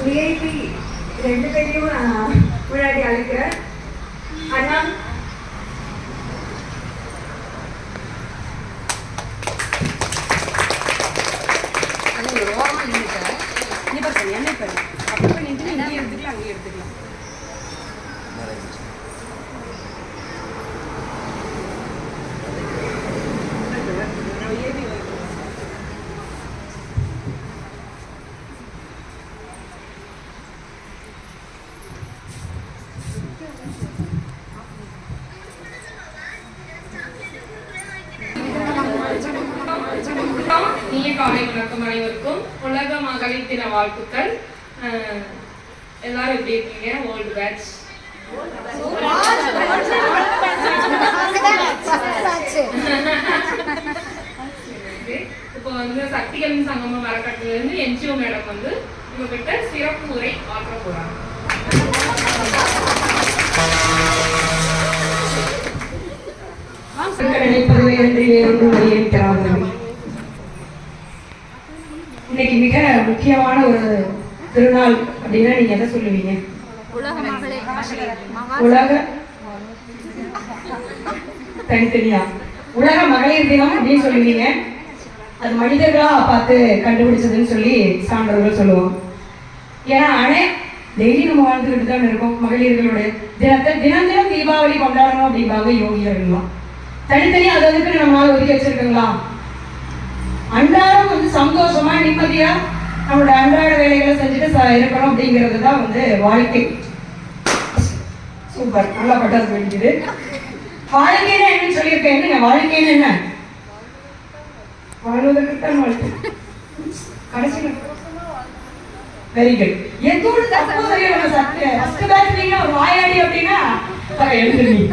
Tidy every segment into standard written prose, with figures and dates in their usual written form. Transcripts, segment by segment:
VIP 2 பேரையும் முன்னாடி அழைக்கிறேன். அண்ணா ஓரமாக நின்றுட்டேன். நீ பாரு என்ன பண்ணு அப்போ நின்று இங்கே எடுத்துக்கலாம் அங்கேயே எடுத்துக்கலாம். இனிய காலை வணக்கம் அனைவருக்கும். உலக மகளிர் தின வாழ்த்துக்கள். எல்லாரும் எப்படி இருக்கீங்க? ஓல்டு பேட்ச் இப்போ சக்திகளின் சங்கமம் அறக்கட்டளையில இருந்து என்ஜிஓ மேடம் உங்ககிட்ட சிறப்பு உரை ஆற்ற போறாங்க. இன்னைக்கு மிக முக்கியமான ஒரு திருநாள் அப்படின்னா நீங்க எதை சொல்லுவீங்க? உலக தனித்தனியா உலக மகளிர் தினம் அப்படின்னு சொல்லுவீங்க. அது மனிதர்களா பார்த்து கண்டுபிடிச்சதுன்னு சொல்லி சான்றோர்கள் சொல்லுவோம். ஏன்னா டெய்லி நம்ம வாழ்ந்துக்கிட்டு தான் இருக்கோம். மகளிர்களுடைய தினத்தை தினம் தினம் தீபாவளி கொண்டாடணும் அப்படிம்பாங்க யோகியர்கள்லாம். தனித்தனியா அது அதுக்கு நம்மளால ஒதுக்கி வச்சிருக்கீங்களா? அன்றாடம் சந்தோஷமா நிம்மதியா நம்மளோட அன்றாட வேலைகளை செஞ்சுட்டு இருக்கணும் அப்படிங்கிறது தான் வாழ்க்கை. சூப்பர், நல்லா பட்டாசு வெடிக்குது. வாழ்க்கைன்னா என்னன்னு சொல்லியிருக்கேன். என்னங்க வாழ்க்கைன்னு என்ன? வாழ்வதற்குத்தான் வாழ்க்கை. கடைசியில வெரி குட். எதோடு தற்போதைய ஒரு வாயாடி அப்படின்னா எழுதுறீங்க.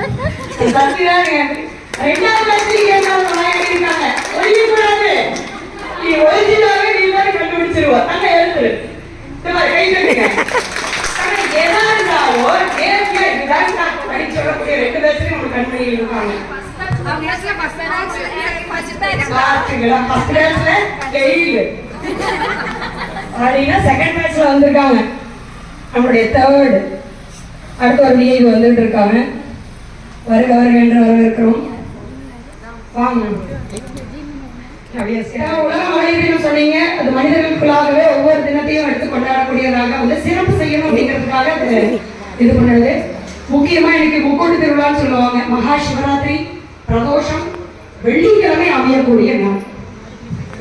ரெண்டாவது வாயாடி இருக்காங்க. ஒழியக்கூடாது. நீ ஒரிஜினலாவே நீ மாதிரி கண்டுபிடிச்சிருவா. அங்க எழுதுரு. இந்த மாதிரி கை தட்டுங்க. எதா இருந்தாலும் நேர்மையா இதுதான் படிச்சு சொல்லக்கூடிய 2 பேர்த்தையும் நம்ம கண்மணியில் இருக்காங்க. செகண்ட் பேட்ச்ல வந்திருக்காங்க. நம்மளுடைய தேர்ட் அடுத்த ஒரு விஐபி வந்துட்டு இருக்காங்க. வருக வருக என்று வரவேற்கிறோம். வாங்க. உலக மகளிர் தினம் சொன்னீங்க. அது மனிதர்களுக்குள்ளாகவே ஒவ்வொரு தினத்தையும் எடுத்து கொண்டாடக்கூடியதாக சிறப்பு செய்யணும் அப்படிங்கிறதுக்காக இது பண்ணது. முக்கியமா இன்னைக்கு முக்கோட்டு திருவிழான்னு சொல்லுவாங்க. மகா சிவராத்திரி பிரதோஷம் வெள்ளிக்கிழமை அமையக்கூடிய நாள்.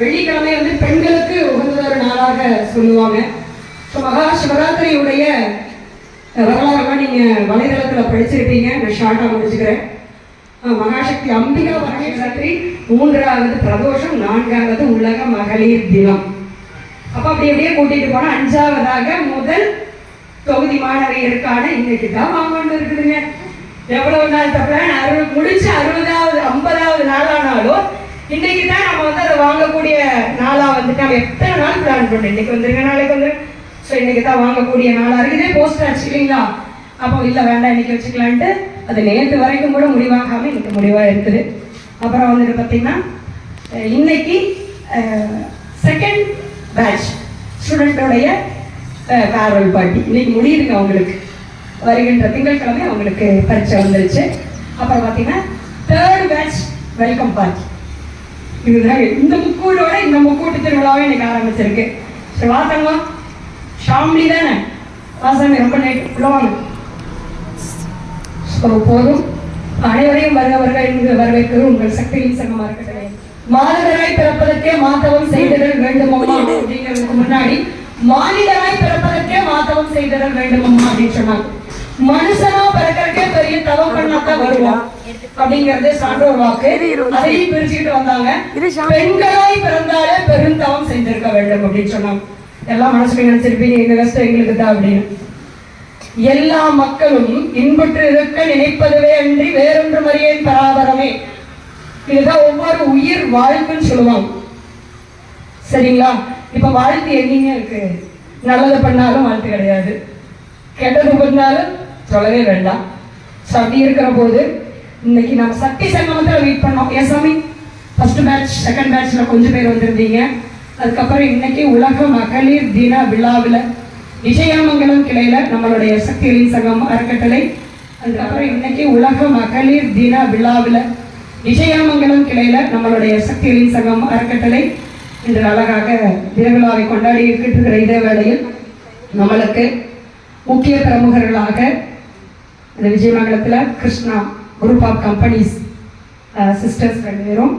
வெள்ளிக்கிழமை பெண்களுக்கு உகந்த ஒரு நாளாக சொல்லுவாங்க. மகா சிவராத்திரியுடைய வரலாறுலாம் நீங்க வலைதளத்துல படிச்சிருப்பீங்க. நான் ஷார்ட்டா முடிச்சுக்கிறேன். மகாசக்தி அம்பிகா மகாசிவராத்திரி 3வது பிரதோஷம் 4வது உலக மகளிர் தினம். அப்ப அப்படியே கூட்டிட்டு போனா 5வதாக முதல் தொகுதி மாணவியருக்கான இன்னைக்கு தான் வாங்கன்னு இருக்குதுங்க. எவ்வளவு நாள் தப்பு முடிச்சு 60வது 50வது நாளானாலும் இன்னைக்கு தான் நம்ம அதை வாங்கக்கூடிய நாளா நம்ம எத்தனை நாள் பிளான் பண்ணோம். இன்னைக்கு வந்துருங்க நாளைக்கு வந்துருங்க. ஸோ இன்னைக்கு தான் வாங்கக்கூடிய நாளா இருக்கு. இதே போஸ்ட் ஆச்சு இல்லைங்களா? அப்போ இல்லை வேண்டாம் இன்னைக்கு வச்சுக்கலான்ட்டு அது நேற்று வரைக்கும் கூட முடிவாகாம இன்னைக்கு முடிவாக இருக்குது. அப்புறம் பார்த்தீங்கன்னா இன்னைக்கு செகண்ட் பேட்ச் ஸ்டூடெண்டோடைய ஃபேர்வெல் பார்ட்டி இன்னைக்கு முடியுதுங்க. அவங்களுக்கு வருகின்ற திங்கட்கிழமை அவங்களுக்கு பரீட்சை வந்துருச்சு. அப்புறம் பார்த்தீங்கன்னா தேர்ட் பேட்ச் வெல்கம் பார்ட்டி. இதுதான் இந்த முக்கூடோட இந்த முக்கூட்டு திருவிழாவே இன்னைக்கு ஆரம்பிச்சிருக்கு. சரி வாசங்கம்மா, ஷாம்லி தானே? வாசங்க ரொம்ப நைட் உள்ளவாங்க. போதும். அனைவரையும் வருகிறவர்கள் இங்கு வரவேற்கிறது உங்கள் சக்தியின் சங்கமா இருக்கட்டும். மாதவராய் பிறப்பதற்கே மாதவம் செய்தல் வேண்டுமம்மா அப்படிங்கிறதுக்கு முன்னாடி மாநிலராய் பிறப்பதற்கே மாதவம் செய்தல் வேண்டுமம்மா அப்படின்னு சொன்னாங்க. மனுஷனா பிறக்கிறதுக்கே பெரிய தவம் பண்ணாதான் வருவான் அப்படிங்கறது சான்றோர் வாக்கு. அதையும் பிரிச்சுக்கிட்டு வந்தாங்க. பெண்களாய் பிறந்தாலே பெருந்தவம் செய்திருக்க வேண்டும் அப்படின்னு சொன்னாங்க. எல்லாம் மனசுக்கு நினைச்சிருப்பீங்க எங்க கஷ்டம் எங்களுக்கு தான் அப்படின்னு. எல்லா மக்களும் இன்புற்று இருக்க நினைப்பதுவே அன்றி வேறொன்று மறியேன் பராபரமே. இதுதான் ஒவ்வொரு உயிர் வாழ்க்கைன்னு சொல்லுவாங்க. சரிங்களா? இப்ப வாழ்த்து எங்கேங்க இருக்கு? நல்லது பண்ணாலும் வாழ்த்து கிடையாது, கெட்டது பண்ணாலும் சொல்லவே வேண்டாம். அப்படி இருக்கிற போது இன்னைக்கு நம்ம சக்தி சங்கமத்தில் மீட் பண்ணோம். ஏன் சாமி ஃபர்ஸ்ட் பேட்ச் செகண்ட் பேட்ச்ல கொஞ்சம் பேர் வந்திருந்தீங்க. அதுக்கப்புறம் இன்னைக்கு உலக மகளிர் தின விழாவில் விஜயமங்கலம் கிளையில நம்மளுடைய சக்திகளின் சங்கம் அறக்கட்டளை. அதுக்கப்புறம் இன்னைக்கு உலக மகளிர் தின விழாவில் விஜயமங்கலம் கிளையில நம்மளுடைய சக்திகளின் சங்கம் அறக்கட்டளை இன்று அழகாக தினவிழாவை கொண்டாடி இருக்கிற இதே வேளையில் நம்மளுக்கு முக்கிய பிரமுகர்களாக இந்த விஜயமங்கலத்தில் Krishna group of companies sisters 2 பேரும்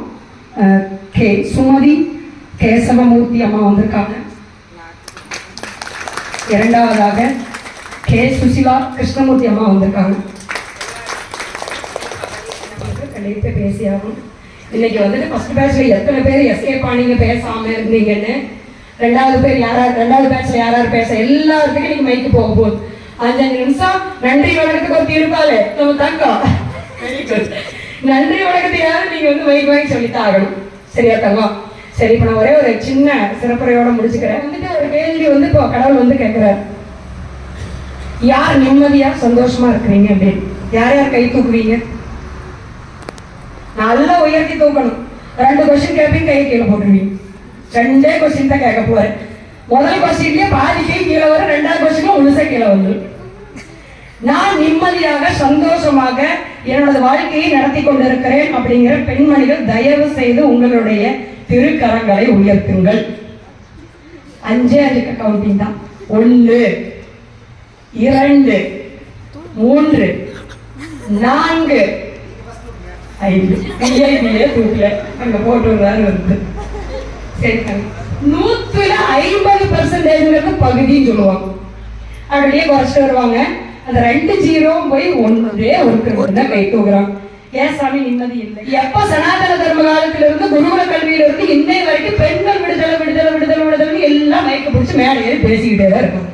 கே சுமதி கேசவமூர்த்தி அம்மா வந்திருக்காங்க. இரண்டாவதாக கே சுசிலா கிருஷ்ணமூர்த்தி அம்மா வந்திருக்காங்க. கண்டிப்பாக பேசியாகும். இன்னைக்கு வந்துட்டு ஃபர்ஸ்ட் பேட்ச்ல எத்தனை பேர் எஸ்கேப் ஆனீங்க பேசாம இருந்தீங்கன்னு. ரெண்டாவது பேட்ச்ல யாராவது பேச எல்லாத்துக்கும் இன்னைக்கு மைக்கு போக போகுது. 5 நிமிஷம் நன்றி வணக்கத்துக்கு ஒருத்தி இருப்பாளே நம்ம தங்கம். நன்றி வணக்கத்தை யாரும் நீங்க வந்து மைக்கு சொல்லித்தான் ஆகணும். சரியா தங்கம்? சரி, இப்போ நான் ஒரே ஒரு சின்ன சிறப்புரையோட முடிச்சுக்கிறேன். வந்துட்டு ஒரு கேள்வி வந்து இப்போ கடவுள் வந்து கேட்கிறார், யார் நிம்மதியா சந்தோஷமா இருக்கிறீங்க அப்படின்னு. யார் யார் கை தூக்குவீங்க? நல்லா உயர்த்தி தூக்கணும். 2 கொஸ்டின் கேட்பீங்க, கை கீழே போட்டுருவீங்க. 2 கொஸ்டின் தான் கேட்க போறேன். முதல் கொஸ்டின்லயே பாதி கை கீழே வரும், 2வது கொஸ்டின்ல முழுசா கீழே வந்துடும். நான் நிம்மதியாக சந்தோஷமாக என்னோட வாழ்க்கையை நடத்தி கொண்டிருக்கிறேன் அப்படிங்கிற பெண்மணிகள் தயவு செய்து உங்களுடைய திருக்கரங்களை உயர்த்துங்கள். 5 கவுண்டிங் தான். 1 2 3 4 5 தூக்கல அங்க போட்டு வருது. சரி, 100% பகுதின்னு சொல்லுவாங்க. அப்படியே குறைச்சிட்டு வருவாங்க. அந்த 2 0 போய் 1 ஒரு தான் கை தூக்குறாங்க. ஏன் சாமி நிம்மதி இல்லை? எப்ப சனாதன தர்ம காலத்துல இருந்து குருகுல கல்வியில இருந்து இன்னை வரைக்கும் பெண்கள் விடுதலை விடுதலை விடுதலை விடுதலை எல்லாம் மயக்க பிடிச்சி மேலே ஏறி பேசிக்கிட்டே தான் இருக்காங்க.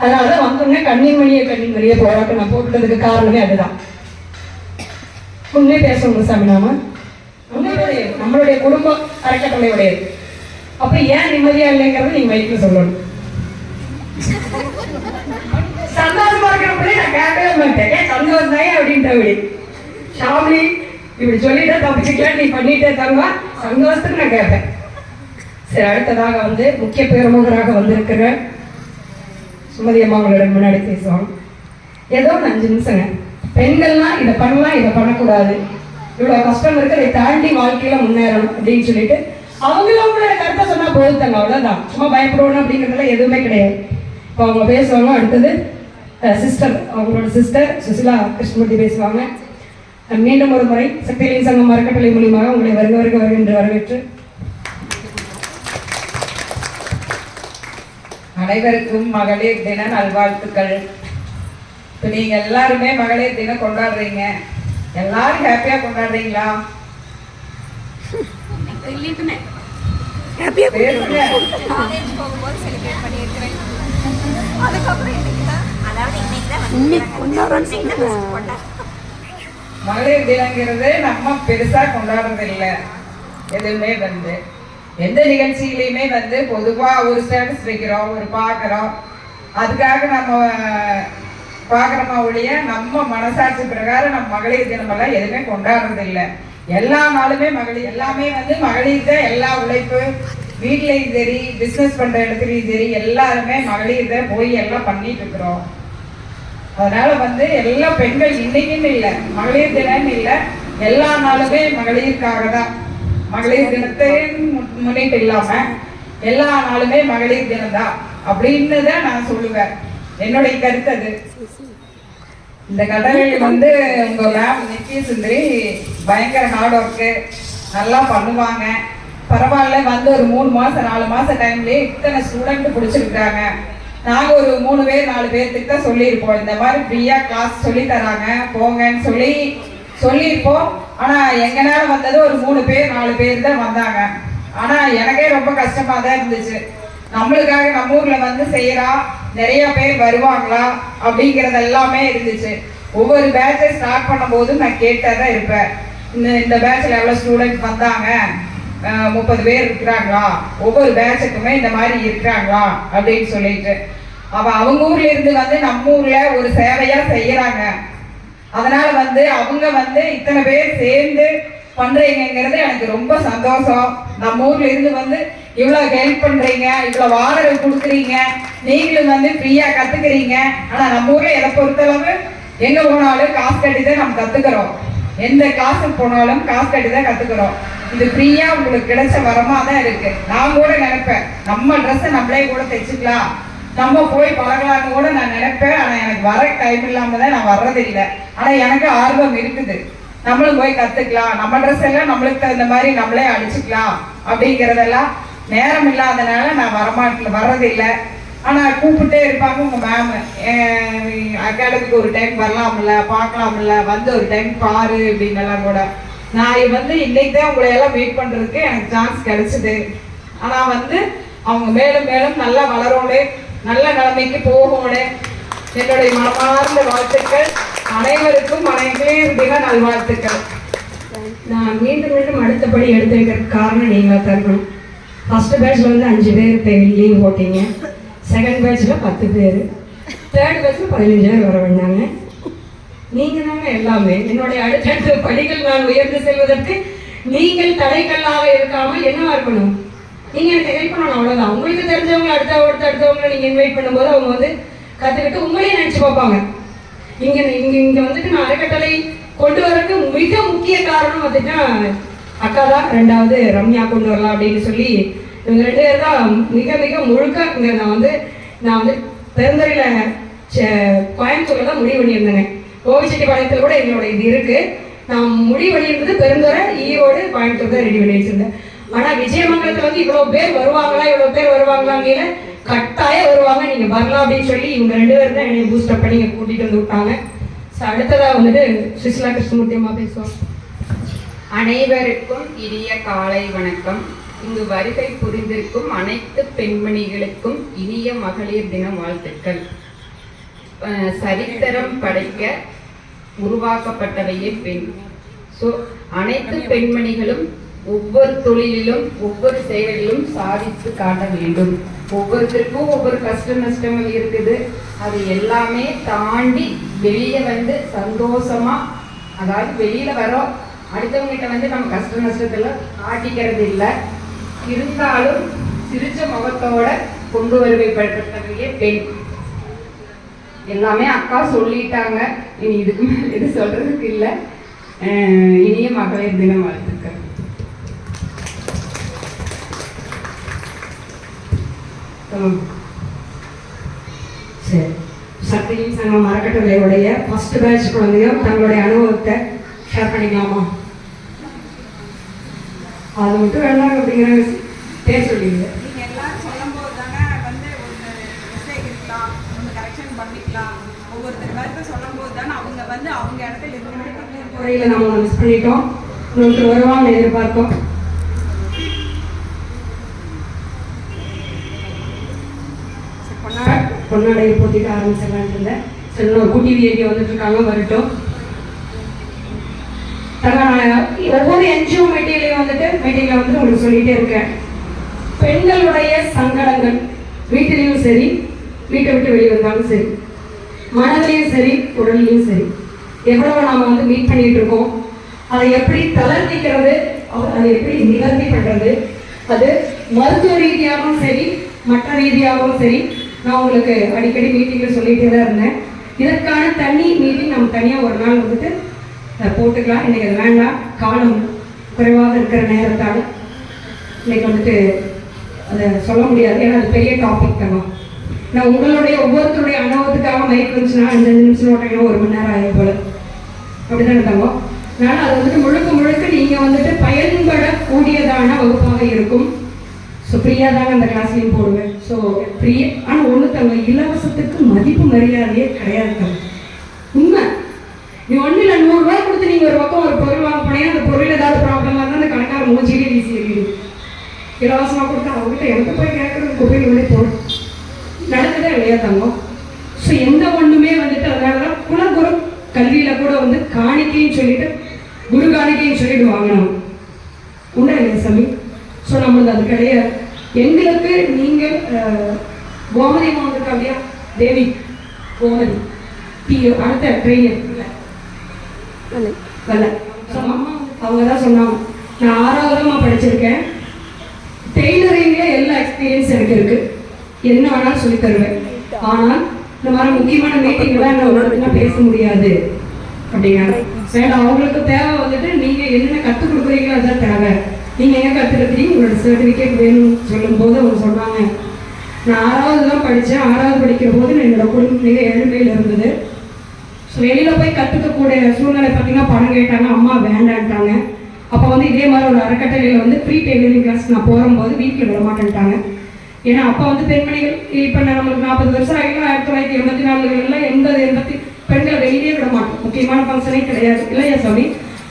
அதனாலதான் வந்தோடனே கண்ணின்மணியை போராட்டம் நான் போட்டுறதுக்கு காரணமே அதுதான். உண்மையை பேசணும் சாமி, நாம நம்மளுடைய குடும்ப அறக்கட்டளையுடையது. அப்ப ஏன் நிம்மதியா இல்லைங்கிறது நீங்க மைக்கு சொல்லணும். சந்தோஷமா இருக்கிறப்படி நான் கேட்கவே மாட்டேன். சந்தோஷம் தான் அப்படின்ட்டு ஷாமி இப்படி சொல்லிட்டே தப்பிச்சுக்கலாம், நீ பண்ணிட்டே தங்க சந்தோஷத்துக்கு நான் கேட்பேன். சரி, அடுத்ததாக வந்து முக்கிய பிரமுகராக வந்திருக்கிற சுமதி அம்மா உங்களோட முன்னாடி பேசுவாங்க. ஏதோ 5 நிமிஷங்க. பெண்கள்லாம் இதை பண்ணலாம், இதை பண்ணக்கூடாது, இவ்வளவு கஷ்டம் இருக்கு, இதை தாண்டி வாழ்க்கையில முன்னேறணும் அப்படின்னு சொல்லிட்டு அவங்களோட கருத்தை சொன்னா போதுத்தாங்க. அவ்வளவுதான். சும்மா பயப்படணும் அப்படிங்கிறதுல எதுவுமே கிடையாது. இப்போ அவங்க பேசுவாங்க. அடுத்தது சிஸ்டர், அவங்களோட சிஸ்டர் சுசிலா கிருஷ்ணமூர்த்தி பேசுவாங்க. மீண்டும் ஒரு முறை சக்திகளின் சங்கம் அறக்கட்டளை மூலியமாக உங்களை வருக என்று வரவேற்று அனைவருக்கும் மகளிர் தின நல்வாழ்த்துக்கள். இப்போ நீங்க எல்லாருமே மகளிர் தினம் கொண்டாடுறீங்க. எல்லாரும் ஹாப்பியா கொண்டாடுறீங்களா? மகளிர் தினங்கிறது நம்ம பெருசா கொண்டாடுறது இல்லை. எதுவுமே வந்து எந்த நிகழ்ச்சியிலையுமே வந்து பொதுவா ஒரு ஸ்டேட்டஸ் வைக்கிறோம், ஒரு பார்க்குறோம், அதுக்காக நம்ம பார்க்குறோமா ஒழிய நம்ம மனசாட்சி பிரகாரம் நம்ம மகளிர் தினமெல்லாம் எதுவுமே கொண்டாடுறது இல்லை. எல்லா நாளுமே மகளிர் எல்லாமே வந்து மகளிர் தான். எல்லா உழைப்பு வீட்லையும் சரி, பிஸ்னஸ் பண்ற இடத்துலையும் சரி, எல்லாருமே மகளிர் தான் போய் எல்லாம் பண்ணிட்டு இருக்கிறோம். அதனால வந்து எல்லா பெண்கள் இன்னைக்குன்னு இல்லை, மகளிர் தினம் இல்லை, எல்லா நாளுமே மகளிருக்காக தான். மகளிர் தினத்தையும் முன்னிட்டு இல்லாம எல்லா நாளுமே மகளிர் தினம் தான் அப்படின்னு தான் நான் சொல்லுவேன். என்னுடைய கருத்து அது. இந்த கடலில் வந்து உங்க மேம் நித்ய சுந்தரி பயங்கர ஹார்ட் ஒர்க்கு, நல்லா பண்ணுவாங்க. பரவாயில்ல, வந்து ஒரு 3 மாசம் 4 மாசம் டைம்லயே இத்தனை ஸ்டூடெண்ட் பிடிச்சிருக்காங்க. நாங்க ஒரு 3 பேர் 4 பேர்த்துக்கு தான் சொல்லியிருப்போம், இந்த மாதிரி ஃப்ரீயா கிளாஸ் சொல்லி தராங்க போங்கன்னு சொல்லியிருப்போம். ஆனா எங்கனால வந்தது ஒரு 3 பேர் 4 பேர் தான் வந்தாங்க. ஆனா எனக்கே ரொம்ப கஷ்டமா தான் இருந்துச்சு. நம்மளுக்காக நம்ம ஊர்ல வந்து செய்யறா, நிறைய பேர் வருவாங்களா அப்படிங்கறது எல்லாமே இருந்துச்சு. ஒவ்வொரு பேட்சை ஸ்டார்ட் பண்ணும் போதும் நான் கேட்டதான் இருப்பேன், இந்த பேட்ச்ல எவ்வளவு ஸ்டூடெண்ட் வந்தாங்க, 30 பேர் இருக்கிறாங்களா, ஒவ்வொரு பேட்சுக்குமே இந்த மாதிரி இருக்கிறாங்களா அப்படின்னு சொல்லிட்டு. அவங்க ஊர்ல இருந்து வந்து நம்ம ஊர்ல ஒரு சேவையா செய்யறாங்க. அதனால வந்து அவங்க வந்து இத்தனை பேர் சேர்ந்து பண்றீங்கிறது எனக்கு ரொம்ப சந்தோஷம். நம்ம ஊர்ல இருந்து வந்து இவ்வளவு ஹெல்ப் பண்றீங்க, இவ்வளவு ஆதரவு கொடுக்குறீங்க, நீங்களும் வந்து ஃப்ரீயா கத்துக்கிறீங்க. ஆனா நம்ம ஊர்ல எதை பொறுத்தளவு எங்க போனாலும் காசு கட்டி தான் நம்ம கத்துக்கிறோம். எந்த கிளாஸுக்கு போனாலும் காசு கட்டி தான் கத்துக்கிறோம். இது ஃப்ரீயா உங்களுக்கு கிடைச்ச வரமா தான் இருக்கு. நான் கூட நினைப்பேன் நம்ம ட்ரெஸ்ஸை நம்மளே கூட தைச்சுக்கலாம், நம்ம போய் பழகலான்னு கூட நான் நினைப்பேன். ஆனா எனக்கு வர டைம் இல்லாம தான் நான் வர்றதில்லை. ஆனா எனக்கு ஆர்வம் இருக்குது, நம்மளும் போய் கத்துக்கலாம், நம்ம ட்ரெஸ் எல்லாம் நம்மளுக்கு தகுந்த மாதிரி நம்மளே அடிச்சுக்கலாம் அப்படிங்கிறதெல்லாம் நேரம் இல்லாதனால நான் வர்றதில்லை. ஆனா கூப்பிட்டே இருப்பாங்க உங்க மேம், அகாடமிக்கு ஒரு டைம் வரலாம்ல, பார்க்கலாம்ல, வந்து ஒரு டைம் பாரு அப்படின்னு எல்லாம் கூட. நான் வந்து இன்னைக்கு தான் உங்களை எல்லாம் மீட் பண்றதுக்கு எனக்கு சான்ஸ் கிடைச்சது. ஆனா வந்து அவங்க மேலும் மேலும் நல்லா வளரோடு நல்ல நிலைமைக்கு போகோடு என்னுடைய மனமார்ந்த வாழ்த்துக்கள். அனைவருக்கும் அனைவரையும் தின நல்வாழ்த்துக்கள். நான் மீண்டும் மீண்டும் அடுத்தபடி எடுத்து வைக்கிறதுக்கு காரணம் நீங்களா தரணும். ஃபர்ஸ்ட் பேட்ச்ல வந்து 5 பேர் லீவ் போட்டீங்க, செகண்ட் பேட்ச்ல 10 பேர், தேர்ட் பேட்ச்ல 15 பேர் வர வேண்டாங்க. நீங்க தாங்க எல்லாமே. என்னுடைய அடுத்தடுத்த படிகள் நான் உயர்ந்து செல்வதற்கு நீங்கள் தடைக்கல்லாக இருக்காமல் என்னவா இருக்கணும், நீங்க எனக்கு ஹெல்ப் பண்ணணும், அவ்வளவுதான். உங்களுக்கு தெரிஞ்சவங்க அடுத்தவங்களை நீங்க இன்வைட் பண்ணும்போது அவங்க வந்து கத்துக்கிட்டு உங்களையும் நினைச்சு பார்ப்பாங்க. இங்க வந்துட்டு நான் அறக்கட்டளை கொண்டு வரக்கு மிக முக்கிய காரணம் வந்துட்டா அக்கா தான், 2வது ரம்யா கொண்டு வரலாம் அப்படின்னு சொல்லி இவங்க 2 பேர் தான் மிக மிக முழுக்க. இங்க நான் வந்து பெருந்துறையில கோயம்புத்தூர்ல தான் முடிவு பண்ணியிருந்தேங்க. கோவிச்செட்டிப்பாளையத்தில் கூட எங்களோட இது இருக்கு. நான் முடிவு பண்ணியிருந்தது பெருந்துறை, ஈரோடு, கோயம்புத்தூர் தான் ரெடி பண்ணி வச்சிருந்தேன். ஆனா விஜயமங்கலத்துல வந்து இவ்வளவு பேர் வருவாங்களாங்கிற கட்டாயம் வருவாங்க, நீங்க வரலாம் அப்படின்னு சொல்லி இவங்க 2 பேரும் தான் என்னை பூஸ்டப் பண்ணி கூட்டிட்டு வந்து விட்டாங்க. அடுத்ததா வந்துட்டு சுசிலா கிருஷ்ணமூர்த்தி அம்மா பேசுவாங்க. அனைவருக்கும் இனிய காலை வணக்கம். இங்கு வருகை புரிந்திருக்கும் அனைத்து பெண்மணிகளுக்கும் இனிய மகளிர் தின வாழ்த்துக்கள். சரித்திரம் படைக்க உருவாக்கப்பட்டவையே பெண். ஸோ அனைத்து பெண்மணிகளும் ஒவ்வொரு தொழிலிலும் ஒவ்வொரு செயலிலும் சாதித்து காட்ட வேண்டும். ஒவ்வொருத்தருக்கும் ஒவ்வொரு கஷ்ட நஷ்டங்கள் இருக்குது. அது எல்லாமே தாண்டி வெளியே வந்து சந்தோஷமா, அதாவது வெளியில வரோம், அடுத்தவங்கிட்ட வந்து நம்ம கஷ்ட நஷ்டத்துல காட்டிக்கிறது இல்லை, இருந்தாலும் சிரிச்ச முகத்தோட கொண்டு வருவைப்பட்டவையே பெண். எல்லாமே அக்கா சொல்லிட்டாங்க, இனி இதுக்கு மேல எது சொல்றதுக்கு இல்லை. இனிய மகளிர் தினம் வாழ்த்துக்கள். சரி, சக்தியின் சங்கம் அறக்கட்டளையுடைய ஃபர்ஸ்ட் பேட்ச் குழந்தையும் தங்களுடைய அனுபவத்தை ஷேர் பண்ணிக்கலாமா? அது மட்டும் வேண்டாம் அப்படிங்கிற பேர் சொல்லிடுங்க. நீங்கள் எல்லாரும் சொல்லும் போது தானே வந்து ஒன்று மிஸ்டேக் இருக்கலாம், ஒன்று கரெக்ஷன் பண்ணிக்கலாம். ஒவ்வொருத்தர் கருத்து சொல்லும் போது தானே அவங்க வந்து அவங்க இடத்துல இருந்து முறையில் நம்ம மிஸ் பண்ணிட்டோம், இன்னொருத்தர் வருவாங்க எதிர்பார்த்தோம். பொன்னாடையை போத்திட்டு ஆரம்பிச்சிடலான்னு இருந்தேன். சரி, இன்னொரு குட்டி விஐபி வந்துட்டு இருக்காங்க, வரட்டும். ஒவ்வொரு என்ஜிஓ மீட்டிங்லையும் மீட்டிங்ல வந்து உங்களுக்கு சொல்லிட்டே இருக்கேன், பெண்களுடைய சங்கடங்கள் வீட்டிலையும் சரி, வீட்டை விட்டு வெளியே வந்தாலும் சரி, மனதிலையும் சரி, உடல்லையும் சரி, எவ்வளவு நாம வந்து மீட் பண்ணிட்டு இருக்கோம், அதை எப்படி தளர்த்திக்கிறது, அதை எப்படி நிகழ்த்தி பண்றது, அது மருத்துவ ரீதியாகவும் சரி, மற்ற ரீதியாகவும் சரி, நான் உங்களுக்கு அடிக்கடி மீட்டிங்ல சொல்லிட்டே தான் இருந்தேன். இதற்கான தனி மீட்டிங் நம்ம தனியாக ஒரு நாள் வந்துட்டு போட்டுக்கலாம். இன்னைக்கு அது வேண்டாம், காலம் குறைவாக இருக்கிற நேரத்தால் இன்னைக்கு வந்துட்டு அதை சொல்ல முடியாது. ஏன்னா அது பெரிய டாபிக் தானே. நான் உங்களுடைய ஒவ்வொருத்தருடைய அனுபவத்துக்காக மைக் வந்துச்சுன்னா 5 நிமிஷம் ஓட்டிங்கன்னா 1 மணி நேரம் ஆகும் போல, அப்படிதான் இருக்காங்க. அதனால அது வந்துட்டு முழுக்க முழுக்க நீங்கள் வந்துட்டு பயன்படக்கூடியதான வகுப்பாக இருக்கும். ஸோ ஃப்ரீயாக தாங்க அந்த கிளாஸ்லையும் போடுவேன். ஸோ ஃப்ரீயாக, ஆனால் ஒன்று தங்க, இலவசத்துக்கு மதிப்பு மரியாதையே கிடையாது. உண்மை, நீ ஒன்றும் இல்லை, 100 ரூபாய் கொடுத்து நீங்கள் ஒரு பக்கம் ஒரு பொருள் வாங்க போனீங்கன்னா அந்த பொருள் ஏதாவது ப்ராப்ளமாக இருந்தால் அந்த கணக்கார மூஞ்சிலே வீசி எறியும். இலவசமாக கொடுத்தா அவங்ககிட்ட எனக்கு போய் கேட்கறது கோயிலுக்குள்ளே போடும். நடக்குதா இல்லையா தங்கம்? ஸோ எந்த ஒன்றுமே வந்துட்டு அதனால தான் குலகுரு கல்வியில் கூட வந்து காணிக்கைன்னு சொல்லிட்டு குரு காணிக்கைன்னு சொல்லிட்டு வாங்கணும். உண்டா இல்லையா சாமி? ஸோ நம்மளுக்கு அது கிடையாது. எங்களுக்கு நீங்கள் கோமதி அம்மா வந்துருக்கா இல்லையா, தேவி கோமதி அடுத்த ட்ரெயினர் வரல. ஸோ அம்மா அவங்க தான் சொன்னாங்க, நான் 6வதுமா படிச்சிருக்கேன், டெய்லரிங்ல எல்லா எக்ஸ்பீரியன்ஸ் எனக்கு இருக்கு, என்ன வேணாலும் சொல்லி தருவேன். ஆனால் இந்த மாதிரி முக்கியமான மீட்டிங்லாம் என்ன பேச முடியாது அப்படின்னாங்க. வேண்டாம், அவங்களுக்கு தேவை வந்துட்டு நீங்க என்ன கற்றுக் கொடுக்குறீங்களோ அதான் தேவை. நீங்க எங்க கற்றுக்கிறீங்க, உங்களோட சர்டிஃபிகேட் வேணும்னு சொல்லும் போது அவங்க சொன்னாங்க, நான் 6வது தான் படித்தேன். 6வது படிக்கிற போது என்னோட குடும்பம் மிக ஏழ்மையில் இருந்தது. ஸோ வெளியில் போய் கற்றுக்கக்கூடிய சூழ்நிலை பார்த்தீங்கன்னா பணம் கேட்டாங்க, அம்மா வேண்டான்ட்டாங்க. அப்போ வந்து இதே மாதிரி ஒரு அறக்கட்டளையில் வந்து ஃப்ரீ டெய்லரிங் கிளாஸ் நான் போகும்போது வீட்டில் விட மாட்டேன்ட்டாங்க. ஏன்னா அப்போ வந்து பெண்மணிகள் இப்போ நம்மளுக்கு 40 வருஷம் ஆகிடும், 1984 80 பெண்களை வெளியே விட மாட்டோம், முக்கியமான ஃபங்க்ஷனே கிடையாது இல்லையா சாமி.